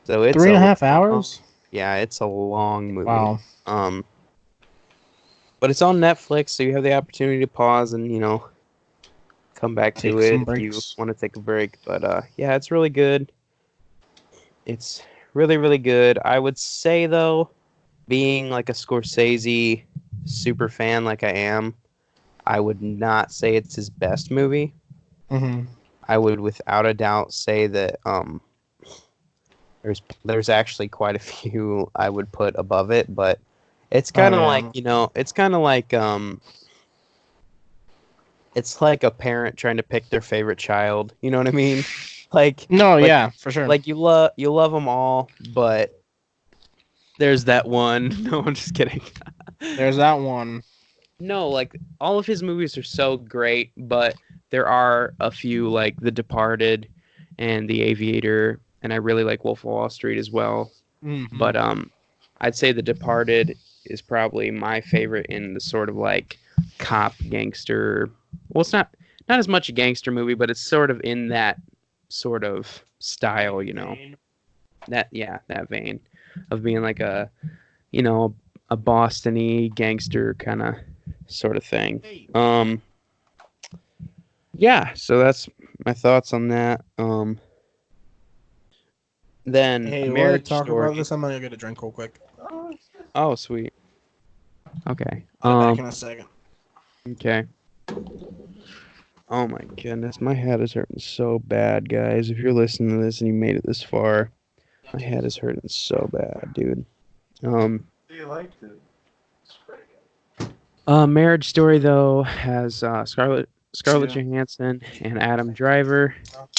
So it's 3.5 hours? Yeah, it's a long movie. Wow. But it's on Netflix, so you have the opportunity to pause and, come back to it if you want to take a break. But yeah, it's really good. It's really, really good. I would say, though, being like a Scorsese super fan like I am, I would not say it's his best movie. Mm-hmm. I would without a doubt say that there's actually quite a few I would put above it, but it's kind of like, it's like a parent trying to pick their favorite child. You know what I mean? Yeah, for sure. Like you love them all, but there's that one. No, I'm just kidding. There's that one. No, like all of his movies are so great, but there are a few like The Departed and The Aviator, and I really like Wolf of Wall Street as well. Mm-hmm. But I'd say The Departed is probably my favorite in the sort of like cop gangster. Well, it's not as much a gangster movie, but it's sort of in that sort of style, that vein of being like a Boston-y gangster kind of sort of thing. Yeah, so that's my thoughts on that. Then hey, A while you Marriage talk Story. about this, I'm gonna get a drink real quick. Oh, sweet. Okay. I'll be back in a second. Okay. Oh my goodness, my head is hurting so bad, guys. If you're listening to this and you made it this far, my head is hurting so bad, dude. You liked it. It's pretty good. Marriage Story though has Scarlett Johansson and Adam Driver.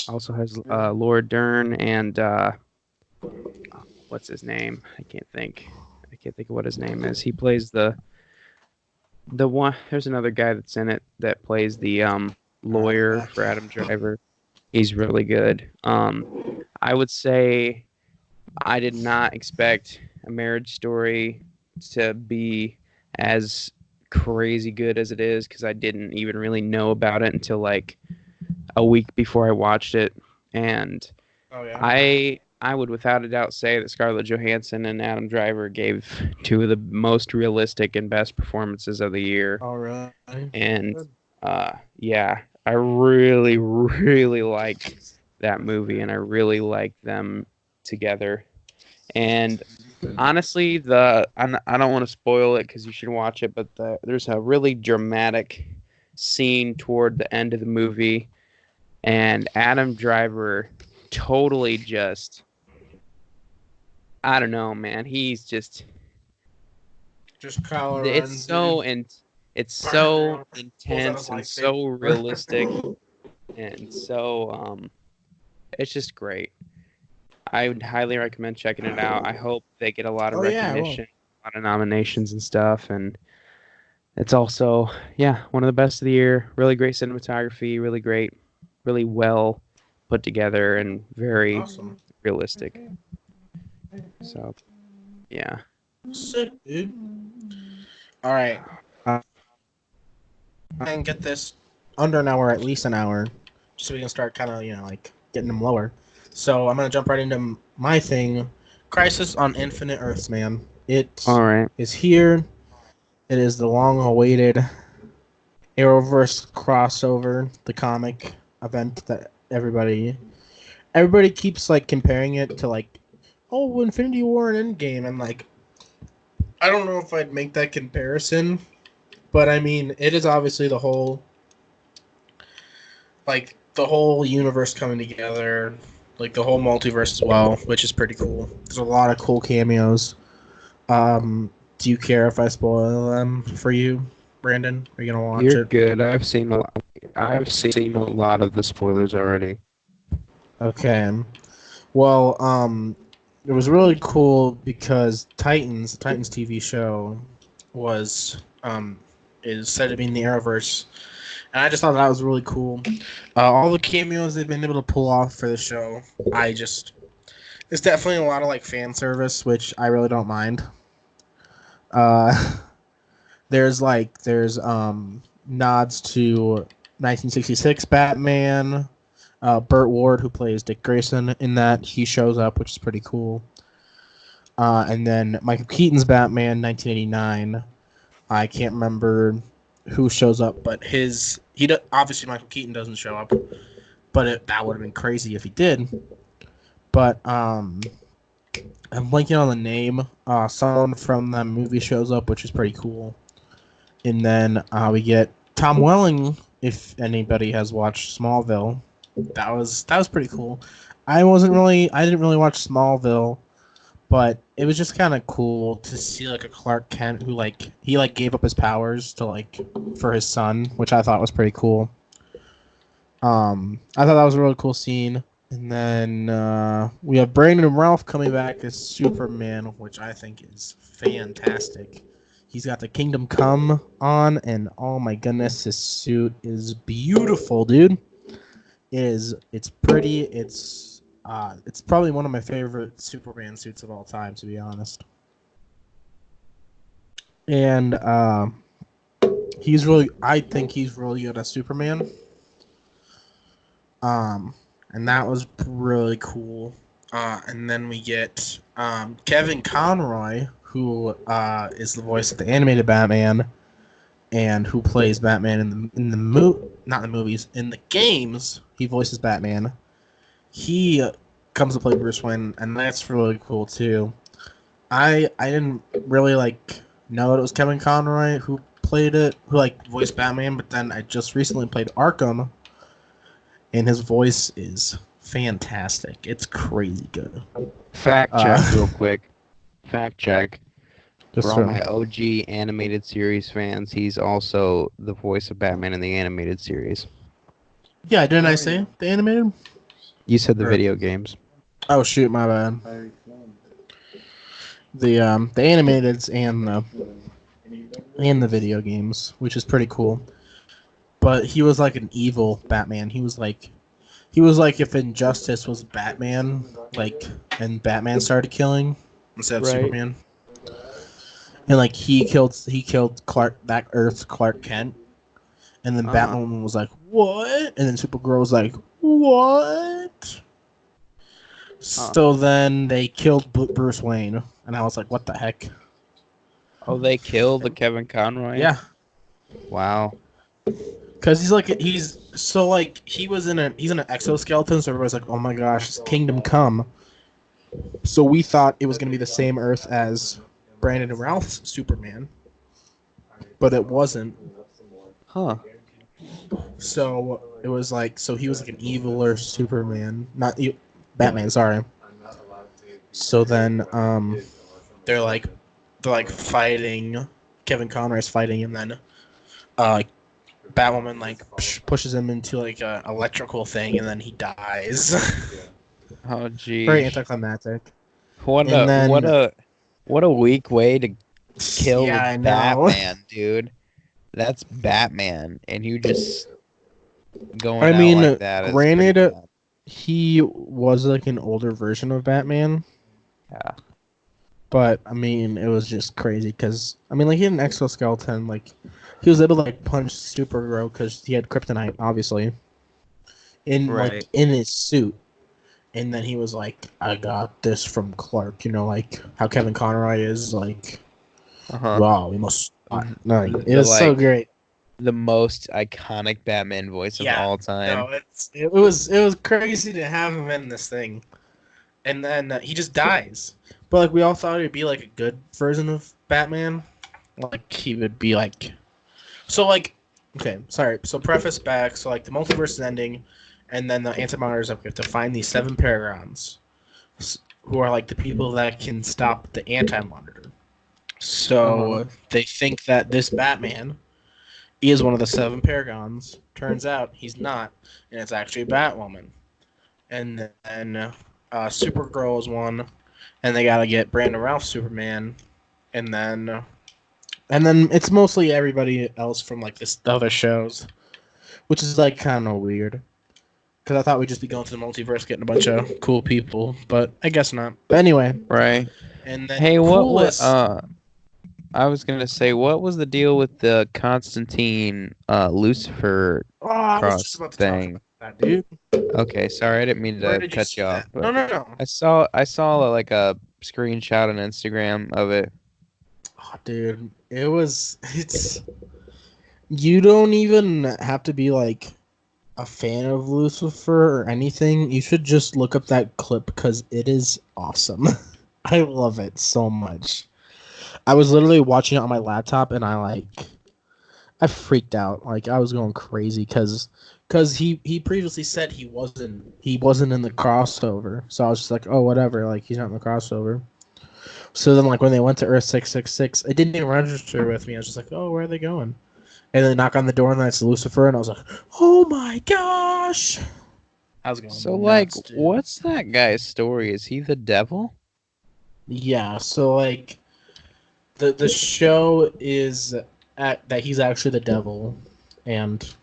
Also has Laura Dern and what's his name? I can't think of what his name is. He plays the one. There's another guy that's in it that plays the lawyer for Adam Driver. He's really good. I would say I did not expect A Marriage Story to be as crazy good as it is, because I didn't even really know about it until like a week before I watched it. And I would without a doubt say that Scarlett Johansson and Adam Driver gave two of the most realistic and best performances of the year. All right. And yeah, I really, really liked that movie, and I really liked them together. And honestly, I don't want to spoil it because you should watch it, but there's a really dramatic scene toward the end of the movie, and Adam Driver totally just, I don't know, man. He's just Kylo Ren. It's so intense and so realistic, and so it's just great. I would highly recommend checking it out. I hope they get a lot of recognition, a lot of nominations and stuff, and it's also one of the best of the year. Really great cinematography, really great, really well put together, and very realistic. So, yeah. Sick, dude. All right. And get this under an hour, at least an hour, so we can start kind of, like getting them lower. So I'm gonna jump right into my thing. Crisis on Infinite Earths, man. It is here. It is the long-awaited Arrowverse crossover, the comic event that everybody keeps like comparing it to, like, oh, Infinity War and Endgame, and like, I don't know if I'd make that comparison, but I mean, it is obviously the whole universe coming together, like the whole multiverse as well, which is pretty cool. There's a lot of cool cameos. Do you care if I spoil them for you, Brandon? Are you gonna watch it? You're good. I've seen a lot of the spoilers already. Okay. Well, it was really cool because the Titans TV show is said to be in the Arrowverse, and I just thought that was really cool. All the cameos they've been able to pull off for the show, it's definitely a lot of like fan service, which I really don't mind. There's nods to 1966 Batman. Burt Ward, who plays Dick Grayson in that, he shows up, which is pretty cool. And then Michael Keaton's Batman, 1989. I can't remember who shows up, but obviously Michael Keaton doesn't show up, but that would have been crazy if he did. But I'm blanking on the name. Someone from that movie shows up, which is pretty cool. And then we get Tom Welling. If anybody has watched Smallville, that was pretty cool. I didn't really watch Smallville, but it was just kind of cool to see like a Clark Kent who he gave up his powers to for his son, which I thought was pretty cool. I thought that was a really cool scene. And then we have Brandon Ralph coming back as Superman, which I think is fantastic. He's got the Kingdom Come on, and oh my goodness, his suit is beautiful, dude. It's pretty. It's probably one of my favorite Superman suits of all time, to be honest. And I think he's really good as Superman. And that was really cool. And then we get Kevin Conroy, who is the voice of the animated Batman, and who plays Batman in the games. He voices Batman. He comes to play Bruce Wayne, and that's really cool too. I didn't really know it was Kevin Conroy who played it, who voiced Batman, but then I just recently played Arkham, and his voice is fantastic. It's crazy good. Fact check real quick. Fact check. Just For all my OG animated series fans, he's also the voice of Batman in the animated series. Yeah, didn't I say the animated? You said the video games. Oh shoot, my bad. The animateds and the video games, which is pretty cool. But he was like an evil Batman. He was like if Injustice was Batman, and Batman started killing instead of Superman. And he killed that Earth's Clark Kent. And then Batwoman was like, "What?" And then Supergirl was like, "What?" So then they killed Bruce Wayne, and I was like, "What the heck?" Oh, they killed the Kevin Conroy? Yeah. Wow. Because he's in an exoskeleton, so everybody's like, "Oh my gosh, it's Kingdom Come." So we thought it was gonna be the same Earth as Brandon and Ralph's Superman, but it wasn't. Huh. So it was so he was an eviler Superman, not Batman. Sorry. So then they're fighting. Kevin Conroy's fighting, and then Batwoman pushes him into a electrical thing, and then he dies. Oh geez. Very anticlimactic. What a weak way to kill Batman, dude. That's Batman, and you just going out like that. Granted, he was an older version of Batman. Yeah. But it was just crazy because he had an exoskeleton. He was able to punch Supergirl because he had kryptonite, obviously, in his suit. And then he was like, "I got this from Clark." How Kevin Conroy is wow, we must. No, it was so great. The most iconic Batman voice of all time. No, it was crazy to have him in this thing, and then he just dies. But we all thought he'd be a good version of Batman, he would be okay. Sorry. So preface back. So the multiverse is ending, and then the Anti-Monitors have to find these 7 Paragons, who are the people that can stop the Anti-Monitor. So they think that this Batman is one of the 7 Paragons. Turns out he's not, and it's actually Batwoman. And then Supergirl is one, and they gotta get Brandon Routh Superman, and then it's mostly everybody else from the other shows, which is kind of weird. Because I thought we'd just be going to the multiverse, getting a bunch of cool people, but I guess not. But anyway, right? And then hey, I was gonna say, what was the deal with the Constantine Lucifer Oh, I was just cross about to thing. talk about that, dude. Okay, sorry, I didn't mean Where to did you cut see you off, that? but No. I saw like a screenshot on Instagram of it. Oh, dude, it's. You don't even have to be like a fan of Lucifer or anything. You should just look up that clip because it is awesome. I love it so much. I was literally watching it on my laptop and I freaked out. Like I was going crazy because he previously said he wasn't in the crossover. So I was just like, oh whatever, like he's not in the crossover. So then like when they went to Earth 666, it didn't even register with me. I was just like, oh, where are they going? And they knock on the door and it's Lucifer and I was like, oh my gosh. I was going So nuts, like, dude. what's that guy's story? Is he the devil? Yeah, so like the show is that he's actually the devil, and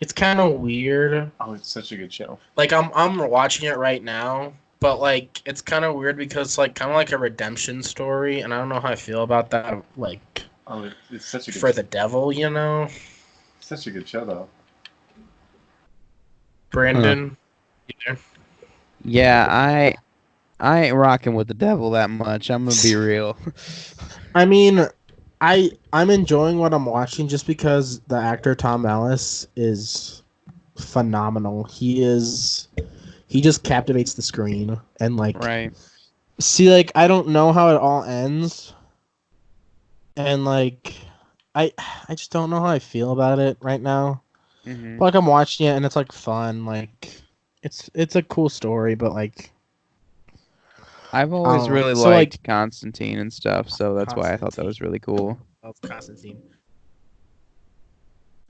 it's kind of weird. Oh, it's such a good show. Like I'm watching it right now, but like it's kind of weird because it's like kind of like a redemption story, and I don't know how I feel about that. Like Oh, it's such a good for the devil, you know, such a good show though. Brandon. You there? Yeah, I ain't rocking with the devil that much. I'm gonna be real. I mean, I'm enjoying what I'm watching just because the actor Tom Ellis is phenomenal. He just captivates the screen and like Right. see like I don't know how it all ends and like I I just don't know how I feel about it right now. Hmm. But, like I'm watching it and it's like fun, like it's a cool story, but like I've I always don't know. really So liked like Constantine and stuff, so that's why I thought that was really cool. of Constantine.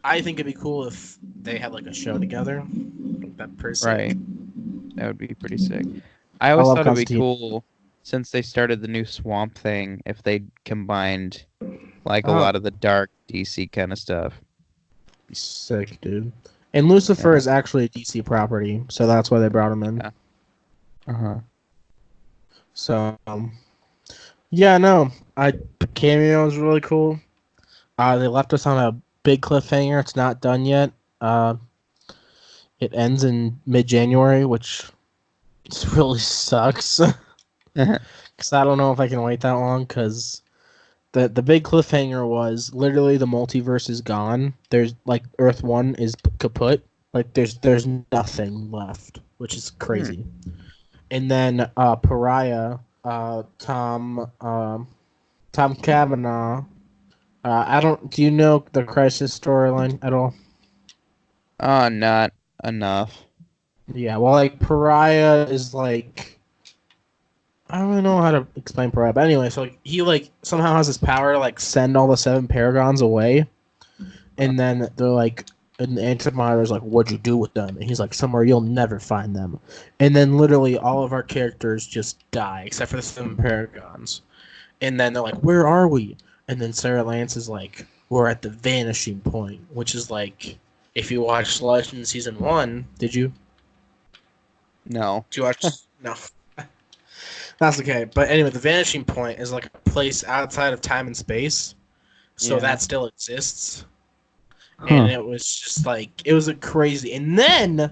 I think it'd be cool if they had like a show together. That per se. Right. That would be pretty sick. I I always love thought it'd be Constantine. cool since they started the new Swamp Thing if they combined like a Oh, lot of the dark DC kind of stuff. sick, dude. And Lucifer Yeah. is actually a DC property, so that's why they brought him in. Yeah. Uh-huh. So, yeah, no, the cameo is really cool. They left us on a big cliffhanger. It's not done yet. It ends in mid-January, which really sucks. Because I don't know if I can wait that long. Because the big cliffhanger was literally the multiverse is gone. There's like Earth 1 is kaput. Like there's nothing left, which is crazy. And then Pariah, Tom Cavanaugh. I don't. Do you know the Crisis storyline at all? Not enough. Yeah. Well, like Pariah is like I don't really know how to explain Pariah, but anyway, so like he like somehow has this power to like send all the seven paragons away, and then they're like, and the Antimater's like, "What'd you do with them?" And he's like, "Somewhere you'll never find them." And then literally all of our characters just die except for the seven paragons. And then they're like, "Where are we?" And then Sarah Lance is like, "We're at the vanishing point," which is like, if you watched Legend season 1, did you? No. Did you watch? No. That's okay. But anyway, the vanishing point is like a place outside of time and space. So Yeah. that still exists. Huh. And it was just like, it was a crazy. And then,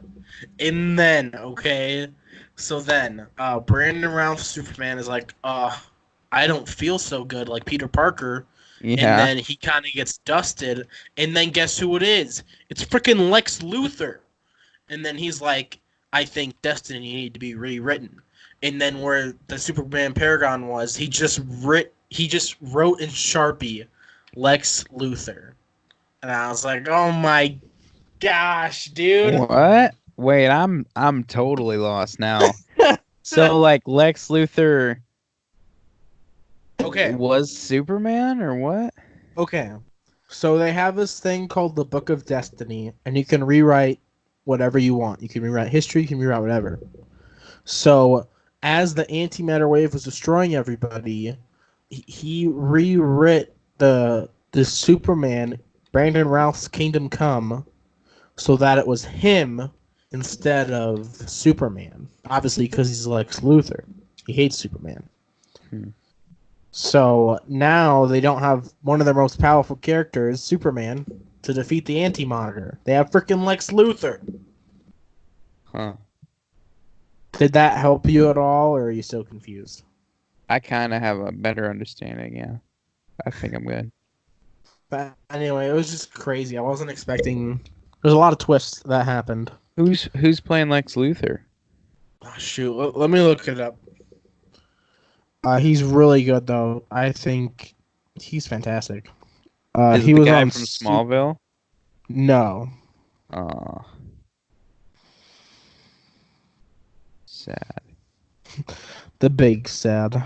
okay. So then, Brandon Routh's Superman is like, I don't feel so good, like Peter Parker. Yeah. And then he kind of gets dusted. And then guess who it is? It's freaking Lex Luthor. And then he's like, I think Destiny needed to be rewritten. And then where the Superman Paragon was, he just wrote in Sharpie Lex Luthor. And I was like, oh my gosh, dude. What? Wait, I'm totally lost now. So like Lex Luthor Okay. was Superman or what? Okay. So they have this thing called the Book of Destiny, and you can rewrite whatever you want. You can rewrite history, you can rewrite whatever. So as the antimatter wave was destroying everybody, he rewrit the Superman, Brandon Routh's Kingdom Come, so that it was him instead of Superman. Obviously, because he's Lex Luthor. He hates Superman. So now they don't have one of their most powerful characters, Superman, to defeat the Anti-Monitor. They have freaking Lex Luthor. Huh. Did that help you at all, or are you still confused? I kind of have a better understanding, yeah. I think I'm good. But anyway, it was just crazy. I wasn't expecting... There's a lot of twists that happened. Who's playing Lex Luthor? Oh, shoot, let me look it up. He's really good, though. I think he's fantastic. Is he it the was guy on from Smallville? No. Oh. Sad. The big sad.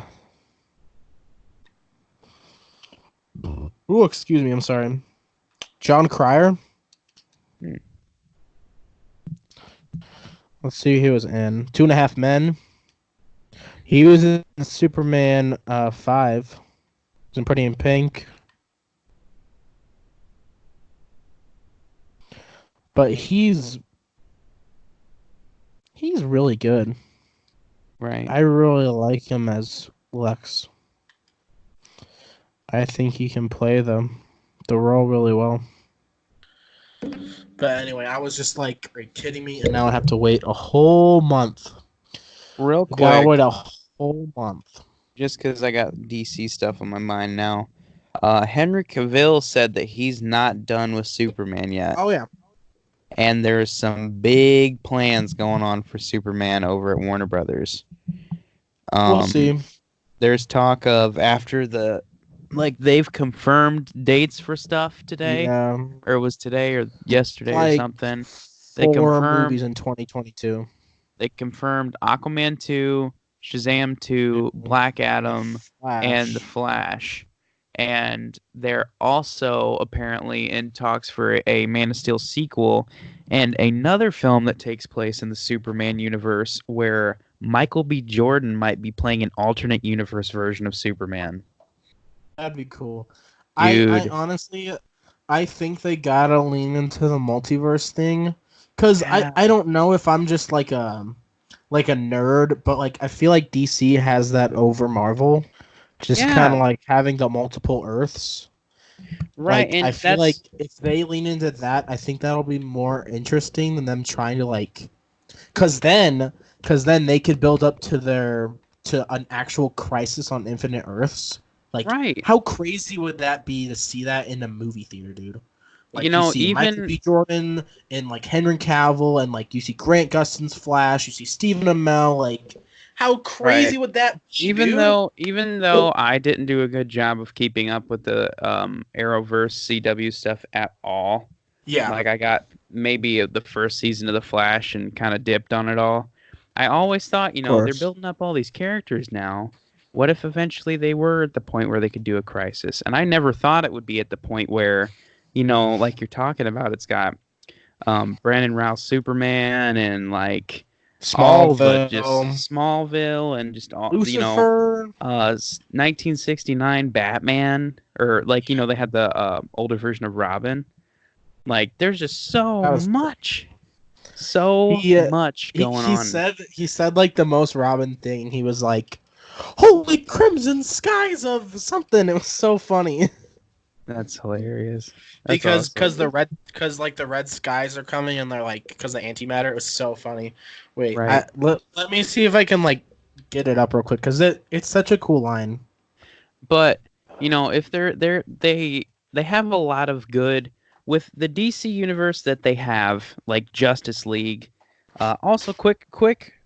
Ooh, excuse me, I'm sorry. John Cryer? Hmm. Let's see who he was in. 2.5 Men. He was in Superman 5. He was in Pretty in Pink. But he's really good. Right. I really like him as Lex. I think he can play the role really well. But anyway, I was just like, are you kidding me? And now I have to wait a whole month. Real I gotta quick, wait a whole month. just because I got DC stuff on my mind now. Henry Cavill said that he's not done with Superman yet. Oh, yeah. And there's some big plans going on for Superman over at Warner Brothers. We'll see. There's talk of after they've confirmed dates for stuff today. Yeah. Or it was today or yesterday or something. They 4 confirmed movies in 2022. They confirmed Aquaman 2, Shazam 2, Black Adam, Flash. and The Flash. And they're also apparently in talks for a Man of Steel sequel and another film that takes place in the Superman universe where Michael B. Jordan might be playing an alternate universe version of Superman. That'd be cool. Dude. I honestly, I think they gotta lean into the multiverse thing. Because Yeah. I don't know if I'm just like a nerd, but like I feel like DC has that over Marvel. Just kind of like having the multiple Earths. Right, Like, and I feel like if they lean into that, I think that'll be more interesting than them trying to like, because then they could build up to an actual Crisis on Infinite Earths. Like, right. How crazy would that be to see that in a movie theater, dude? Like, you see Michael B. Jordan and like Henry Cavill, and like you see Grant Gustin's Flash, you see Stephen Amell, like. How crazy would that be? Even though I didn't do a good job of keeping up with the Arrowverse CW stuff at all. Yeah. Like I got maybe the first season of The Flash and kind of dipped on it all. I always thought, they're building up all these characters now. What if eventually they were at the point where they could do a Crisis? And I never thought it would be at the point where, like you're talking about, it's got Brandon Routh Superman and like Smallville and just all Lucifer. 1969 Batman, or like they had the older version of Robin. Like there's just so much going on. He said like the most Robin thing. He was like, "Holy crimson skies of something." It was so funny. That's hilarious. Because the red skies are coming, and they're like, because the antimatter. It was so funny. Wait, right. let me see if I can like get it up real quick, because it's such a cool line. But if they have a lot of good with the DC universe that they have, like Justice League. Also,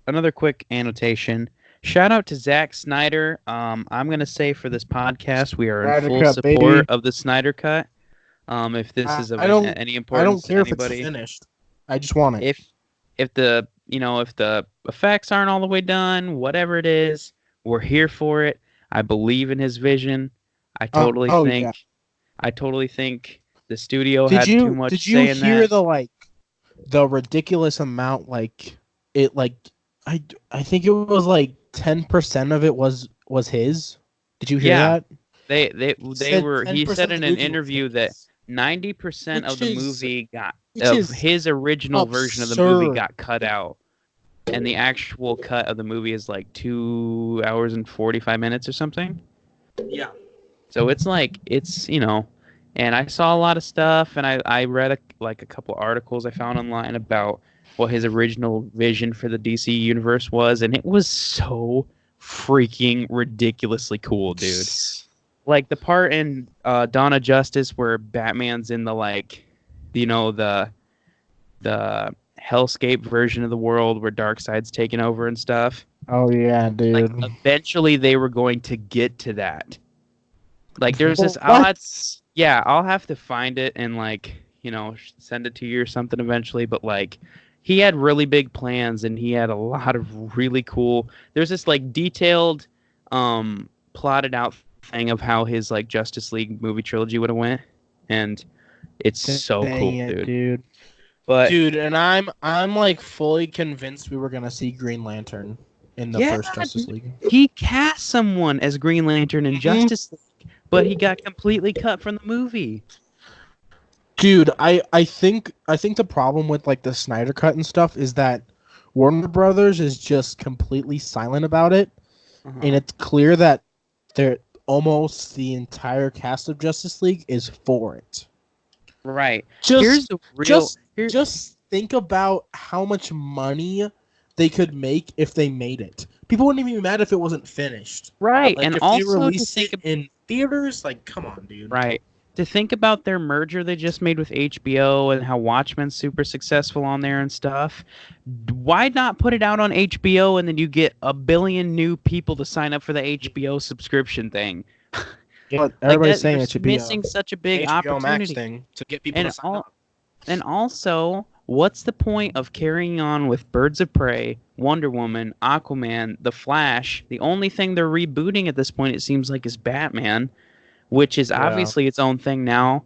another quick annotation. Shout out to Zack Snyder. I'm gonna say for this podcast, we are in full support of the Snyder Cut. If this is of any importance to anybody, if it's finished. I just want it. If the effects aren't all the way done, whatever it is, we're here for it. I believe in his vision. I totally think the studio had too much say in that. Did you hear the ridiculous amount? Like it, like I think it was like 10% of it was his. Did you hear that? He said in an interview that 90% of the movie his original version of the movie got cut out, and the actual cut of the movie is like 2 hours and 45 minutes or something. Yeah. So it's like it's And I saw a lot of stuff, and I read a couple articles I found online about what his original vision for the DC universe was, and it was so freaking ridiculously cool, dude. Like the part in Dawn of Justice where Batman's in the the hellscape version of the world where Darkseid's taken over and stuff. Oh yeah, Like dude. eventually they were going to get to that. Like there's this I'll have to find it and send it to you or something eventually, but like he had really big plans and he had a lot of really cool. There's this like detailed plotted out thing of how his like Justice League movie trilogy would have went, and it's so cool, dude. But dude, and I'm like fully convinced we were gonna see Green Lantern in the first Justice League. He cast someone as Green Lantern in Justice League, but he got completely cut from the movie. Dude, I think the problem with like the Snyder Cut and stuff is that Warner Brothers is just completely silent about it, and it's clear that they're almost the entire cast of Justice League is for it. Right. Just think about how much money they could make if they made it. People wouldn't even be mad if it wasn't finished. Right, like, and if also they released it in theaters, like, come on, dude. Right. To think about their merger they just made with HBO and how Watchmen's super successful on there and stuff. Why not put it out on HBO and then you get a billion new people to sign up for the HBO subscription thing? Yeah, everybody's saying it should be missing such a big HBO opportunity Max thing to get people to sign up. And also, what's the point of carrying on with Birds of Prey, Wonder Woman, Aquaman, The Flash? The only thing they're rebooting at this point, it seems like, is Batman, which is obviously its own thing now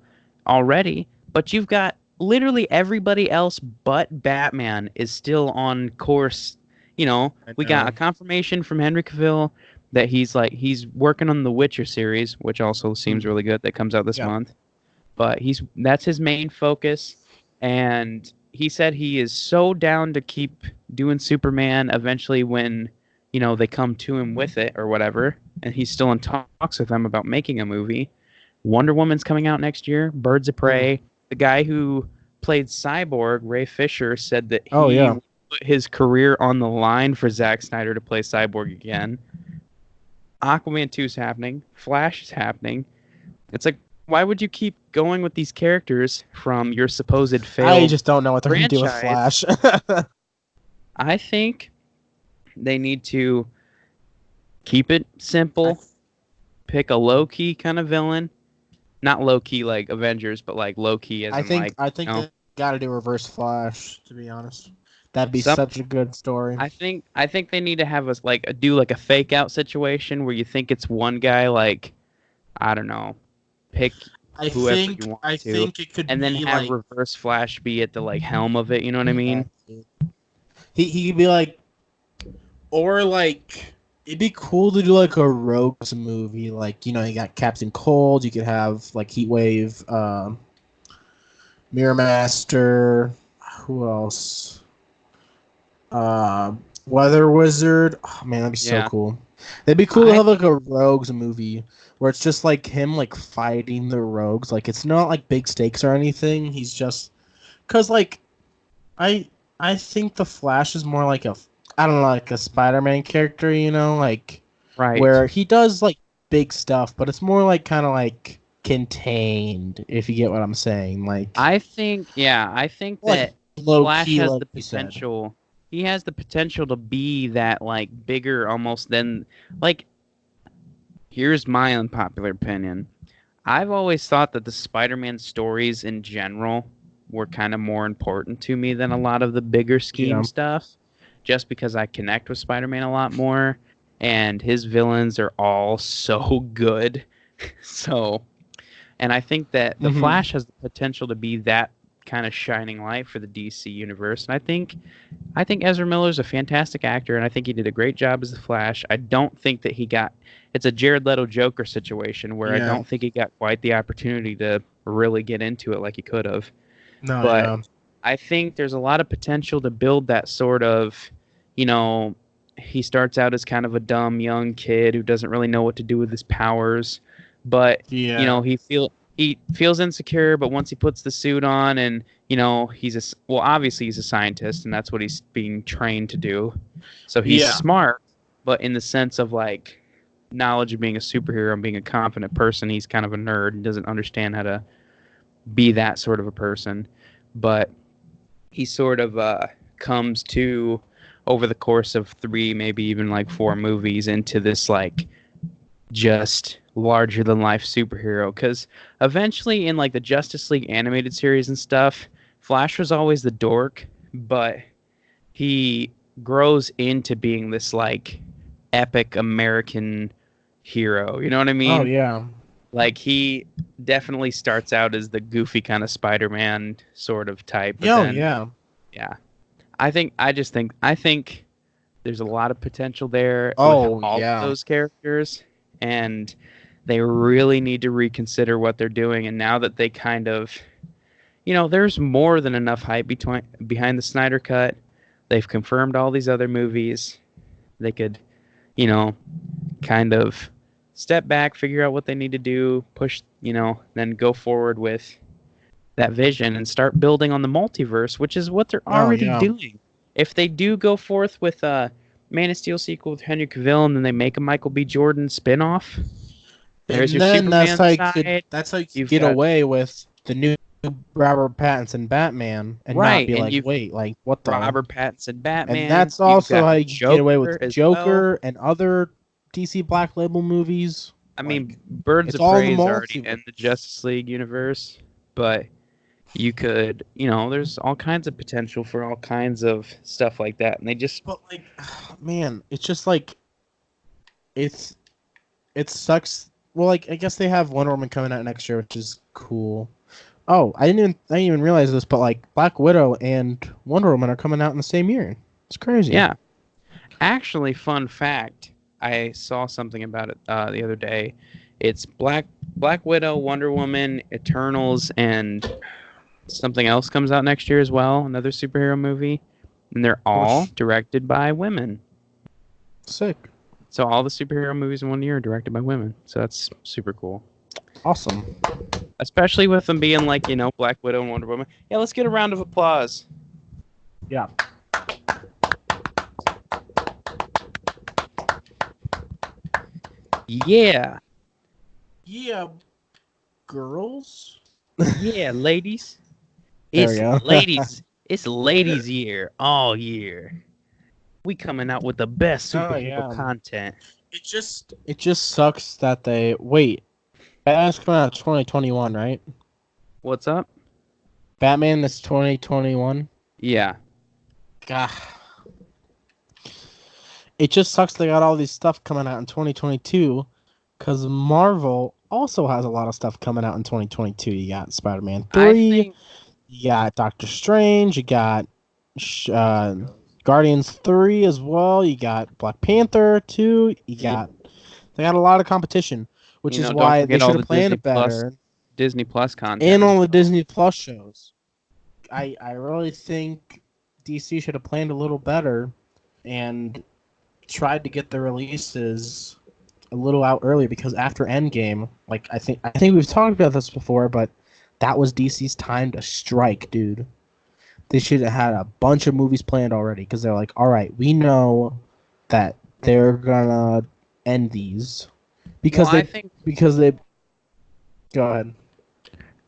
already. But you've got literally everybody else but Batman is still on course. You know, we got a confirmation from Henry Cavill that he's working on the Witcher series, which also seems really good. That comes out this month. But that's his main focus. And he said he is so down to keep doing Superman eventually when, they come to him with it or whatever. And he's still in talks with them about making a movie. Wonder Woman's coming out next year. Birds of Prey. The guy who played Cyborg, Ray Fisher, said that he put his career on the line for Zack Snyder to play Cyborg again. Aquaman 2 is happening. Flash is happening. It's like, why would you keep going with these characters from your supposed failed I just don't know what they're going to do with Flash. I think they need to keep it simple. Pick a low-key kind of villain. Not low-key like Avengers, but like low-key as I think they got to do Reverse Flash, to be honest. That'd be such a good story. I think they need to have us do a fake out situation where you think it's one guy, like, I don't know, pick whoever you want to. I think it could and then have Reverse Flash be at the helm of it, you know what I mean? He could be like, or like, it'd be cool to do like a Rogues movie, like, you got Captain Cold, you could have like Heatwave, Mirror Master, who else? Weather Wizard. Oh man, that'd be so cool. It'd be cool to have like a Rogues movie where it's just like him like fighting the Rogues. Like it's not like big stakes or anything. He's just because like I think the Flash is more like like a Spider-Man character, like where he does like big stuff, but it's more like kind of like contained. If you get what I'm saying, like I think that Flash has the potential. He has the potential to be that like bigger almost than like. Here's my unpopular opinion. I've always thought that the Spider-Man stories in general were kind of more important to me than a lot of the bigger scheme stuff, just because I connect with Spider-Man a lot more, and his villains are all so good. And I think that the Flash has the potential to be that kind of shining light for the DC universe. And I think Ezra Miller's a fantastic actor, and I think he did a great job as the Flash. I don't think that it's a Jared Leto Joker situation where I don't think he got quite the opportunity to really get into it like he could have. I think there's a lot of potential to build that sort of, he starts out as kind of a dumb young kid who doesn't really know what to do with his powers, but he he feels insecure, but once he puts the suit on and, obviously he's a scientist and that's what he's being trained to do. So he's smart, but in the sense of like knowledge of being a superhero and being a confident person, he's kind of a nerd and doesn't understand how to be that sort of a person. But he sort of comes to, over the course of 3, maybe even like 4 movies, into this like just larger than life superhero. Because eventually in like the Justice League animated series and stuff, Flash was always the dork, but he grows into being this like epic American hero. You know what I mean? Oh yeah. Like he definitely starts out as the goofy kind of Spider-Man sort of type. But yeah. Yeah. I think there's a lot of potential there with all of those characters, and they really need to reconsider what they're doing. And now that they kind of, there's more than enough hype behind the Snyder Cut. They've confirmed all these other movies. They could, kind of step back, figure out what they need to do, push, then go forward with that vision and start building on the multiverse, which is what they're already doing. If they do go forth with a Man of Steel sequel with Henry Cavill and then they make a Michael B. Jordan spin-off, there's your Superman side. That's how you get away with the new Robert Pattinson Batman and not be like, wait, like what the Robert Pattinson Batman. And that's also how you get away with Joker and other DC Black Label movies. I mean, Birds of Prey is already in the Justice League universe, but you could, there's all kinds of potential for all kinds of stuff like that, and they just. But like, man, it's just like, it sucks. Well, like I guess they have Wonder Woman coming out next year, which is cool. Oh, I didn't even realize this, but like Black Widow and Wonder Woman are coming out in the same year. It's crazy. Yeah. Actually, fun fact, I saw something about it the other day. It's Black Widow, Wonder Woman, Eternals, and something else comes out next year as well, another superhero movie, and they're all directed by women. Sick. So all the superhero movies in one year are directed by women. So that's super cool. Awesome. Especially with them being like, Black Widow and Wonder Woman. Yeah, let's get a round of applause. Yeah. Yeah. Yeah, girls. Yeah, ladies. It's ladies year all year. We coming out with the best superhero content. It just sucks that they wait. Batman's coming out 2021, right? What's up? Batman is 2021. Yeah. God. It just sucks they got all these stuff coming out in 2022 because Marvel also has a lot of stuff coming out in 2022. You got Spider-Man 3, you got Doctor Strange, you got Guardians 3 as well, you got Black Panther 2, they got a lot of competition, which is why they should have planned it better. Disney Plus content. And all the Disney Plus shows. I really think DC should have planned a little better and tried to get the releases a little out early, because after Endgame, like I think we've talked about this before, but that was DC's time to strike, dude. They should have had a bunch of movies planned already, because they're like, all right, we know that they're gonna end these because they. Go ahead.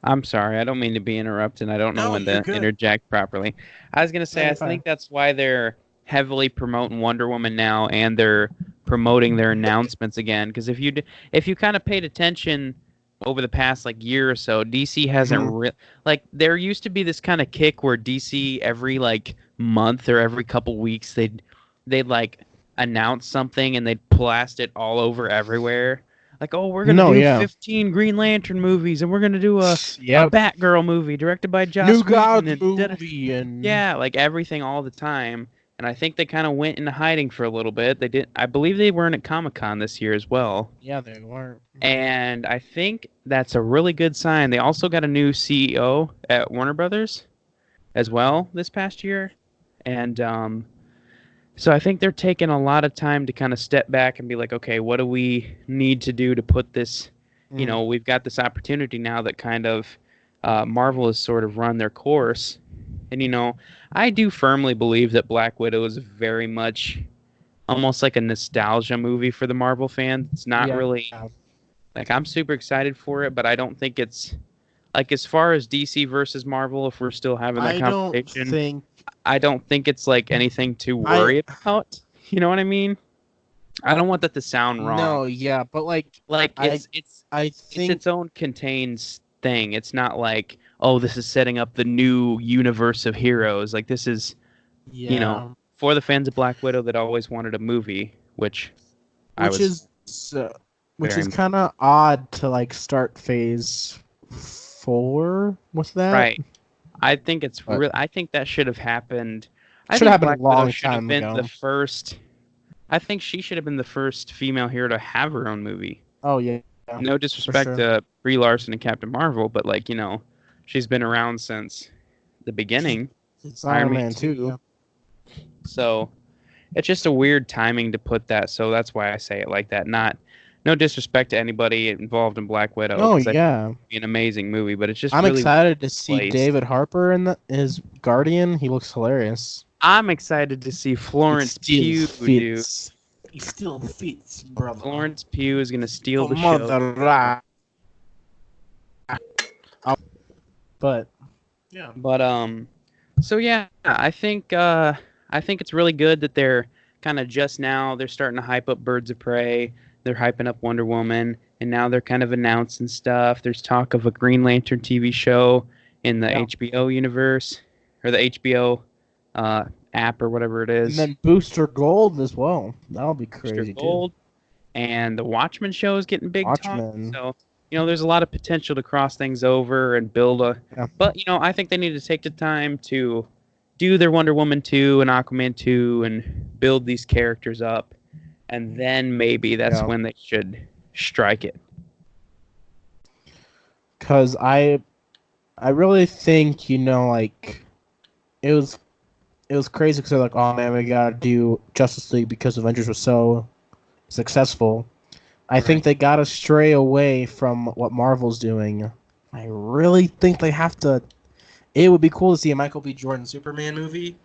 I'm sorry, I don't mean to be interrupted. I don't know when to interject properly. I was gonna say, I think that's why they're heavily promoting Wonder Woman now, and they're promoting their announcements again. Because if you kind of paid attention over the past like year or so, DC hasn't like there used to be this kind of kick where DC every like month or every couple weeks they'd like announce something and they'd blast it all over everywhere. Like, oh, we're gonna do 15 Green Lantern movies, and we're gonna do a Batgirl movie directed by Joss New Whedon, God movie, and like everything all the time. And I think they kind of went into hiding for a little bit. They did. I believe they weren't at Comic-Con this year as well. Yeah, they weren't. And I think that's a really good sign. They also got a new CEO at Warner Brothers as well this past year. And so I think they're taking a lot of time to kind of step back and be like, okay, what do we need to do to put this you know, we've got this opportunity now that kind of Marvel has sort of run their course. And, you know, I do firmly believe that Black Widow is very much almost like a nostalgia movie for the Marvel fans. It's not really, like, I'm super excited for it, but I don't think it's, like, as far as DC versus Marvel, if we're still having that conversation, I don't think it's, like, anything to worry about. You know what I mean? I don't want that to sound wrong. No, yeah, but like it's its own contained thing. It's not like, oh, this is setting up the new universe of heroes. Like, this is, you know, for the fans of Black Widow that always wanted a movie, which is kind of odd to like start Phase 4 with that. Right. I think it's real. I think that should have happened. Should have happened a long time ago. I think she should have been the first female hero to have her own movie. Oh, yeah. No disrespect to Brie Larson and Captain Marvel, but, like, you know, she's been around since the beginning. It's Iron Man 2. Yeah. So it's just a weird timing to put that. So that's why I say it like that. No disrespect to anybody involved in Black Widow. Oh, yeah. It'd be an amazing movie, but it's just I'm really excited to see David Harper in his Guardian. He looks hilarious. I'm excited to see Florence Pugh do. He still fits, brother. Florence Pugh is going to steal the show. But yeah. But so yeah, I think it's really good that they're kind of just now they're starting to hype up Birds of Prey. They're hyping up Wonder Woman, and now they're kind of announcing stuff. There's talk of a Green Lantern TV show in the HBO universe or the HBO app or whatever it is. And then Booster Gold as well. That'll be crazy. Booster Gold. And the Watchmen show is getting big talk. So, you know, there's a lot of potential to cross things over and build a... Yeah. But, you know, I think they need to take the time to do their Wonder Woman 2 and Aquaman 2 and build these characters up. And then maybe that's when they should strike it. Because I really think, you know, like, it was crazy because they're like, oh man, we gotta do Justice League because Avengers was so successful. I think they gotta stray away from what Marvel's doing. I really think they have to. It would be cool to see a Michael B. Jordan Superman movie,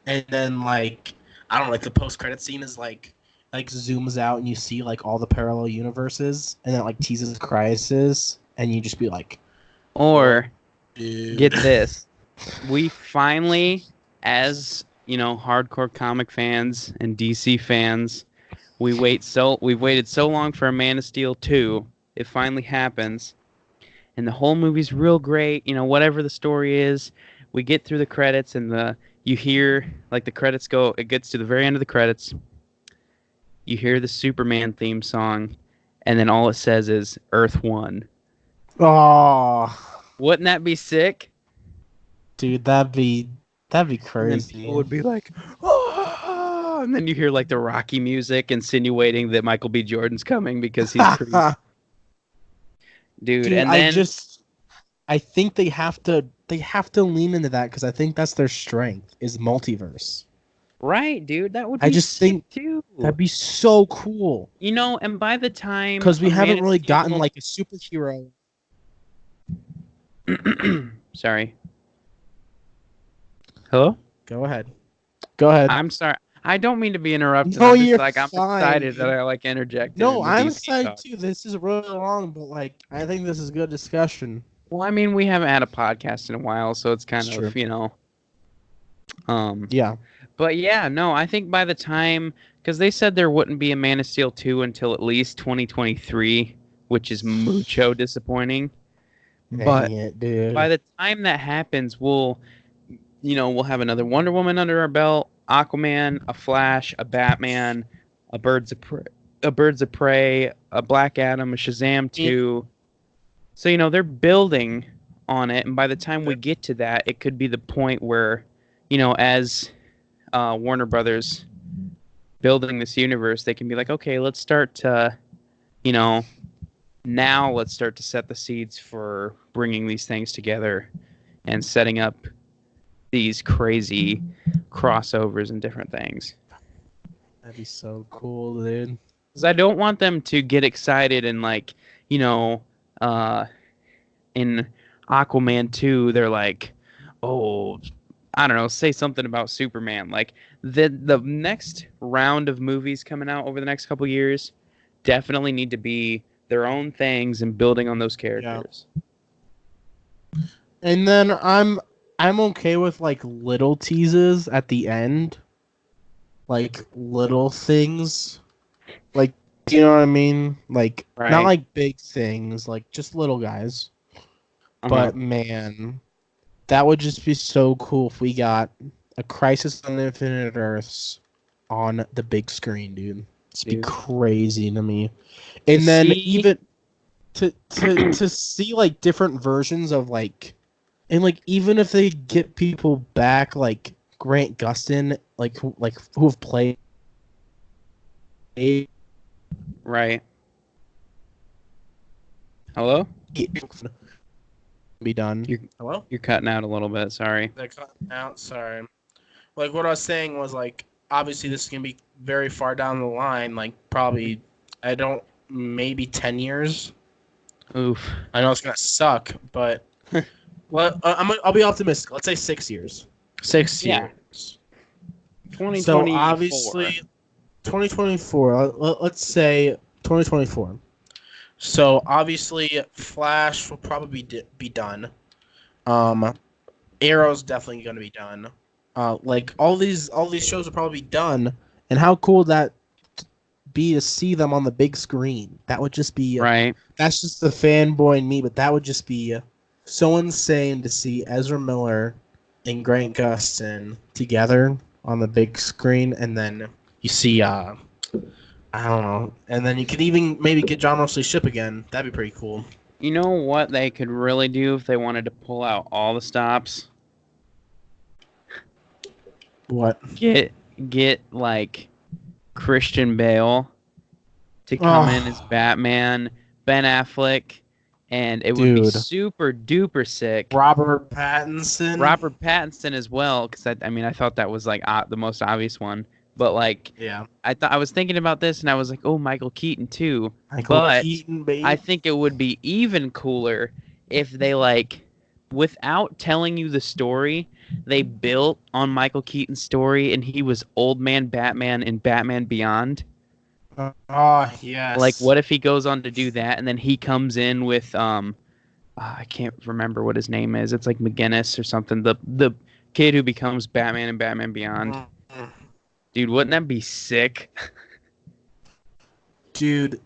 and then like I don't know, like the post-credit scene is like zooms out and you see like all the parallel universes, and then it, like teases Crisis, and you just be like, or get this, we finally, as you know, hardcore comic fans and DC fans, we've waited so long for a Man of Steel 2. It finally happens, and the whole movie's real great. You know, whatever the story is, we get through the credits, and you hear like the credits go. It gets to the very end of the credits. You hear the Superman theme song, and then all it says is Earth 1. Oh, wouldn't that be sick? Dude, that'd be crazy. And people would be like, oh! And then you hear like the Rocky music insinuating that Michael B. Jordan's coming because he's pretty... Dude, and then I think they have to lean into that because I think that's their strength is multiverse. Right, dude, that would be sick too. That'd be so cool. You know, and by the time because we haven't really gotten like a superhero. Sorry. Hello? Go ahead. I'm sorry. I don't mean to be interrupted. No, I'm you're I'm fine. excited that I like interjected. No, I'm excited too. This is really long, but like I think this is good discussion. Well, I mean, we haven't had a podcast in a while, so it's kind of, you know. Yeah. But yeah, no, I think by the time, because they said there wouldn't be a Man of Steel 2 until at least 2023, which is mucho disappointing. But by the time that happens, we'll have another Wonder Woman under our belt, Aquaman, a Flash, a Batman, a Birds of Prey, a Black Adam, a Shazam 2. So, you know, they're building on it, and by the time we get to that, it could be the point where, you know, as Warner Brothers building this universe, they can be like, okay, let's start to, you know, now let's start to set the seeds for bringing these things together and setting up these crazy crossovers and different things. That'd be so cool, dude. Because I don't want them to get excited and, like, you know, in Aquaman 2, they're like, oh, I don't know, say something about Superman. Like the next round of movies coming out over the next couple years definitely need to be their own things and building on those characters. And then I'm okay with like little teases at the end. Like little things. Like, do you know what I mean? Like not like big things, like just little guys. But man, that would just be so cool if we got a Crisis on Infinite Earths on the big screen, dude. It'd be crazy to me. And then even to see like different versions of like, and like even if they get people back like Grant Gustin, like who have played. Right. Hello? Be done. Hello? You're cutting out a little bit. Sorry. They're cutting out. Sorry. Like what I was saying was like obviously this is gonna be very far down the line. Like probably maybe 10 years. Oof. I know it's gonna suck, but I'll be optimistic. Let's say 6 years. 6 years. 2024. So obviously 2024. Let's say 2024. So obviously, Flash will probably be done. Arrow's definitely going to be done. Like all these shows will probably be done. And how cool would that be to see them on the big screen? That would just be right. That's just the fanboy in me, but that would just be so insane to see Ezra Miller and Grant Gustin together on the big screen, and then you see I don't know. And then you could even maybe get John Wesley Shipp again. That'd be pretty cool. You know what they could really do if they wanted to pull out all the stops? What? Get like Christian Bale to come in as Batman, Ben Affleck, and it would be super duper sick. Robert Pattinson as well, because I thought that was like the most obvious one. But like, yeah, I was thinking about this and I was like, oh, Michael Keaton too. Keaton, baby. I think it would be even cooler if they like, without telling you the story, they built on Michael Keaton's story and he was Old Man Batman in Batman Beyond. Yes. Like, what if he goes on to do that and then he comes in with I can't remember what his name is. It's like McGinnis or something. The kid who becomes Batman in Batman Beyond. Dude, wouldn't that be sick? Dude,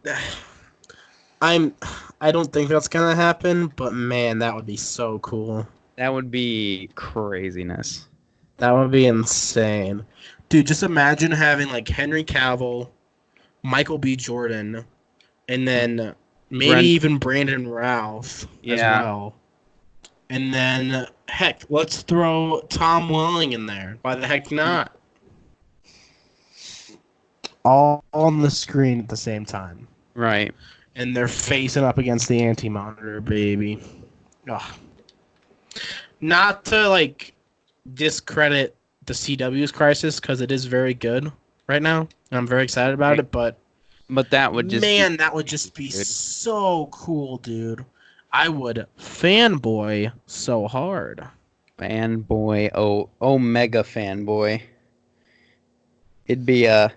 I don't think that's gonna happen, but man, that would be so cool. That would be craziness. That would be insane. Dude, just imagine having like Henry Cavill, Michael B. Jordan, and then maybe even Brandon Routh as well. And then, heck, let's throw Tom Welling in there. Why the heck not? All on the screen at the same time. Right. And they're facing up against the anti-monitor, baby. Ugh. Not to, like, discredit the CW's Crisis, because it is very good right now. And I'm very excited about it, but that would just that would just be so cool, dude. I would fanboy so hard. Fanboy. Oh, mega fanboy. It'd be a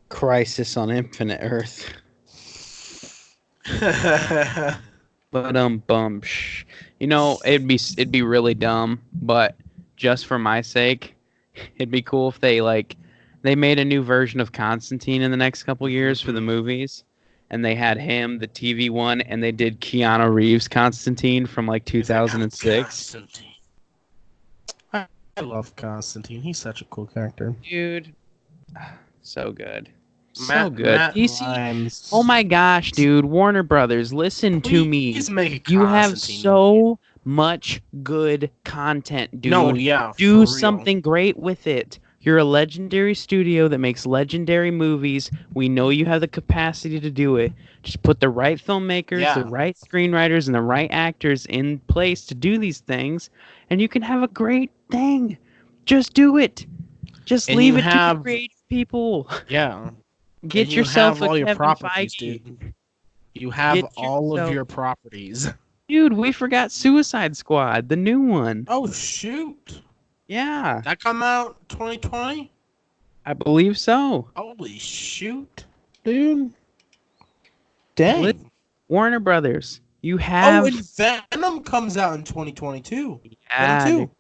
Crisis on Infinite Earth. But you know, it'd be really dumb, but just for my sake, it'd be cool if they made a new version of Constantine in the next couple years for the movies, and they had him, the TV one, and they did Keanu Reeves Constantine from like 2006. I love Constantine. He's such a cool character, dude. So good. So good. DC, oh my gosh, dude. Warner Brothers, listen to me. You have so much good content, dude. No, yeah. Do something great with it. You're a legendary studio that makes legendary movies. We know you have the capacity to do it. Just put the right filmmakers, the right screenwriters, and the right actors in place to do these things, and you can have a great thing. Just do it. Just leave it to the creative people. Yeah. Get yourself all your Kevin properties, Feige. dude. You have Get all of yourself- your properties. Dude, we forgot Suicide Squad, the new one. Oh shoot! Yeah, That come out 2020? I believe so. Holy shoot, dude! Dang. Warner Brothers, you Oh, have. and Venom comes out in 2022. Yeah, 22.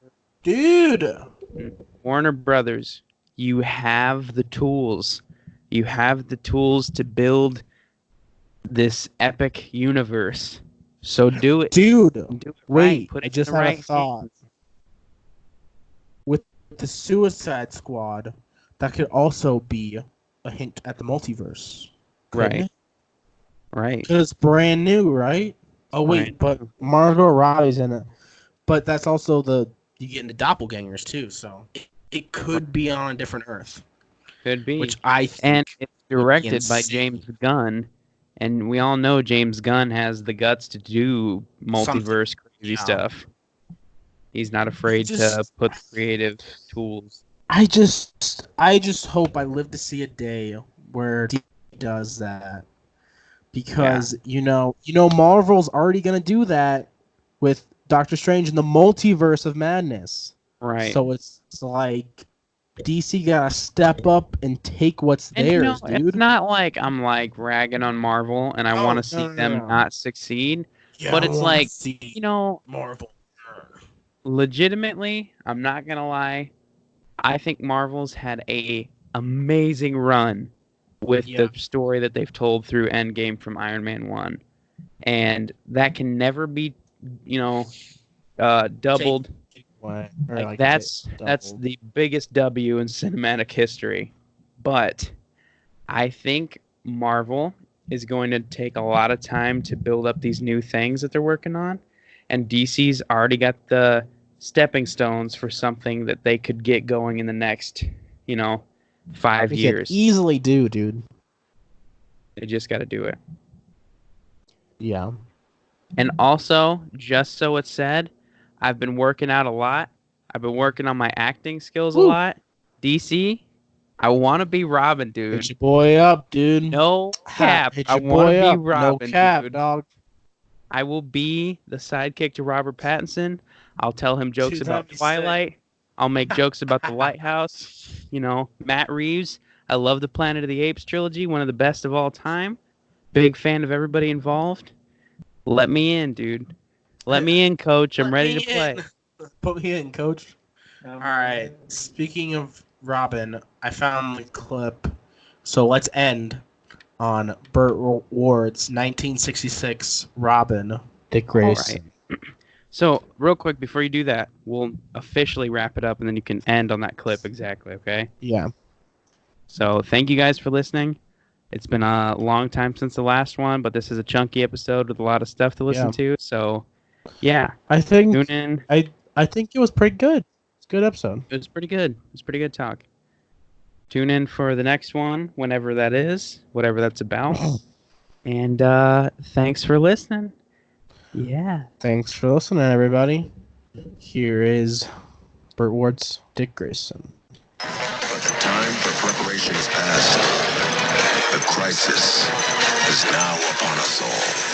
Dude. Warner Brothers, you have the tools. You have the tools to build this epic universe. So do it. Dude, Do it wait, right. Put I it just in the had right a thought. hands. With the Suicide Squad, that could also be a hint at the multiverse. Right. Right. Because it's brand new, right? Oh, wait, Brand but Margot Robbie's in it. But that's also you get into doppelgangers, too, so it could be on a different Earth. Could be. Which I think And it's directed by insane. James Gunn. And we all know James Gunn has the guts to do multiverse crazy stuff. He's not afraid to put creative tools. I just hope I live to see a day where he does that. Because Marvel's already gonna do that with Doctor Strange in the Multiverse of Madness. Right. So it's like DC gotta step up and take what's theirs, dude. It's not like I'm like ragging on Marvel and I want to see them not succeed. Yeah, but it's like, Marvel. Legitimately, I'm not gonna lie. I think Marvel's had a amazing run with the story that they've told through Endgame from Iron Man 1. And that can never be, doubled. That's the biggest W in cinematic history. But I think Marvel is going to take a lot of time to build up these new things that they're working on. And DC's already got the stepping stones for something that they could get going in the next, 5 years. Could easily do, dude. They just got to do it. Yeah. And also, just so it's said, I've been working out a lot. I've been working on my acting skills a lot. DC, I want to be Robin, dude. Hit your boy up, dude. No cap. Hit I your want boy to up. be Robin, no cap, dude. dog. I will be the sidekick to Robert Pattinson. I'll tell him jokes about Twilight. I'll make jokes about The Lighthouse. Matt Reeves. I love the Planet of the Apes trilogy, one of the best of all time. Big fan of everybody involved. Let me in, dude. Let me in, coach. I'm ready to play. Put me in, coach. All right. Speaking of Robin, I found the clip. So let's end on Burt Ward's 1966 Robin, Dick Grayson. All right. So, real quick, before you do that, we'll officially wrap it up, and then you can end on that clip exactly, okay? Yeah. So, thank you guys for listening. It's been a long time since the last one, but this is a chunky episode with a lot of stuff to listen to. So, yeah. I think tune in. I think it was pretty good. It's a good episode. It was pretty good. It's pretty good talk. Tune in for the next one, whenever that is, whatever that's about. And thanks for listening. Yeah. Thanks for listening, everybody. Here is Burt Ward's Dick Grayson. But the time for preparation is past. The crisis is now upon us all.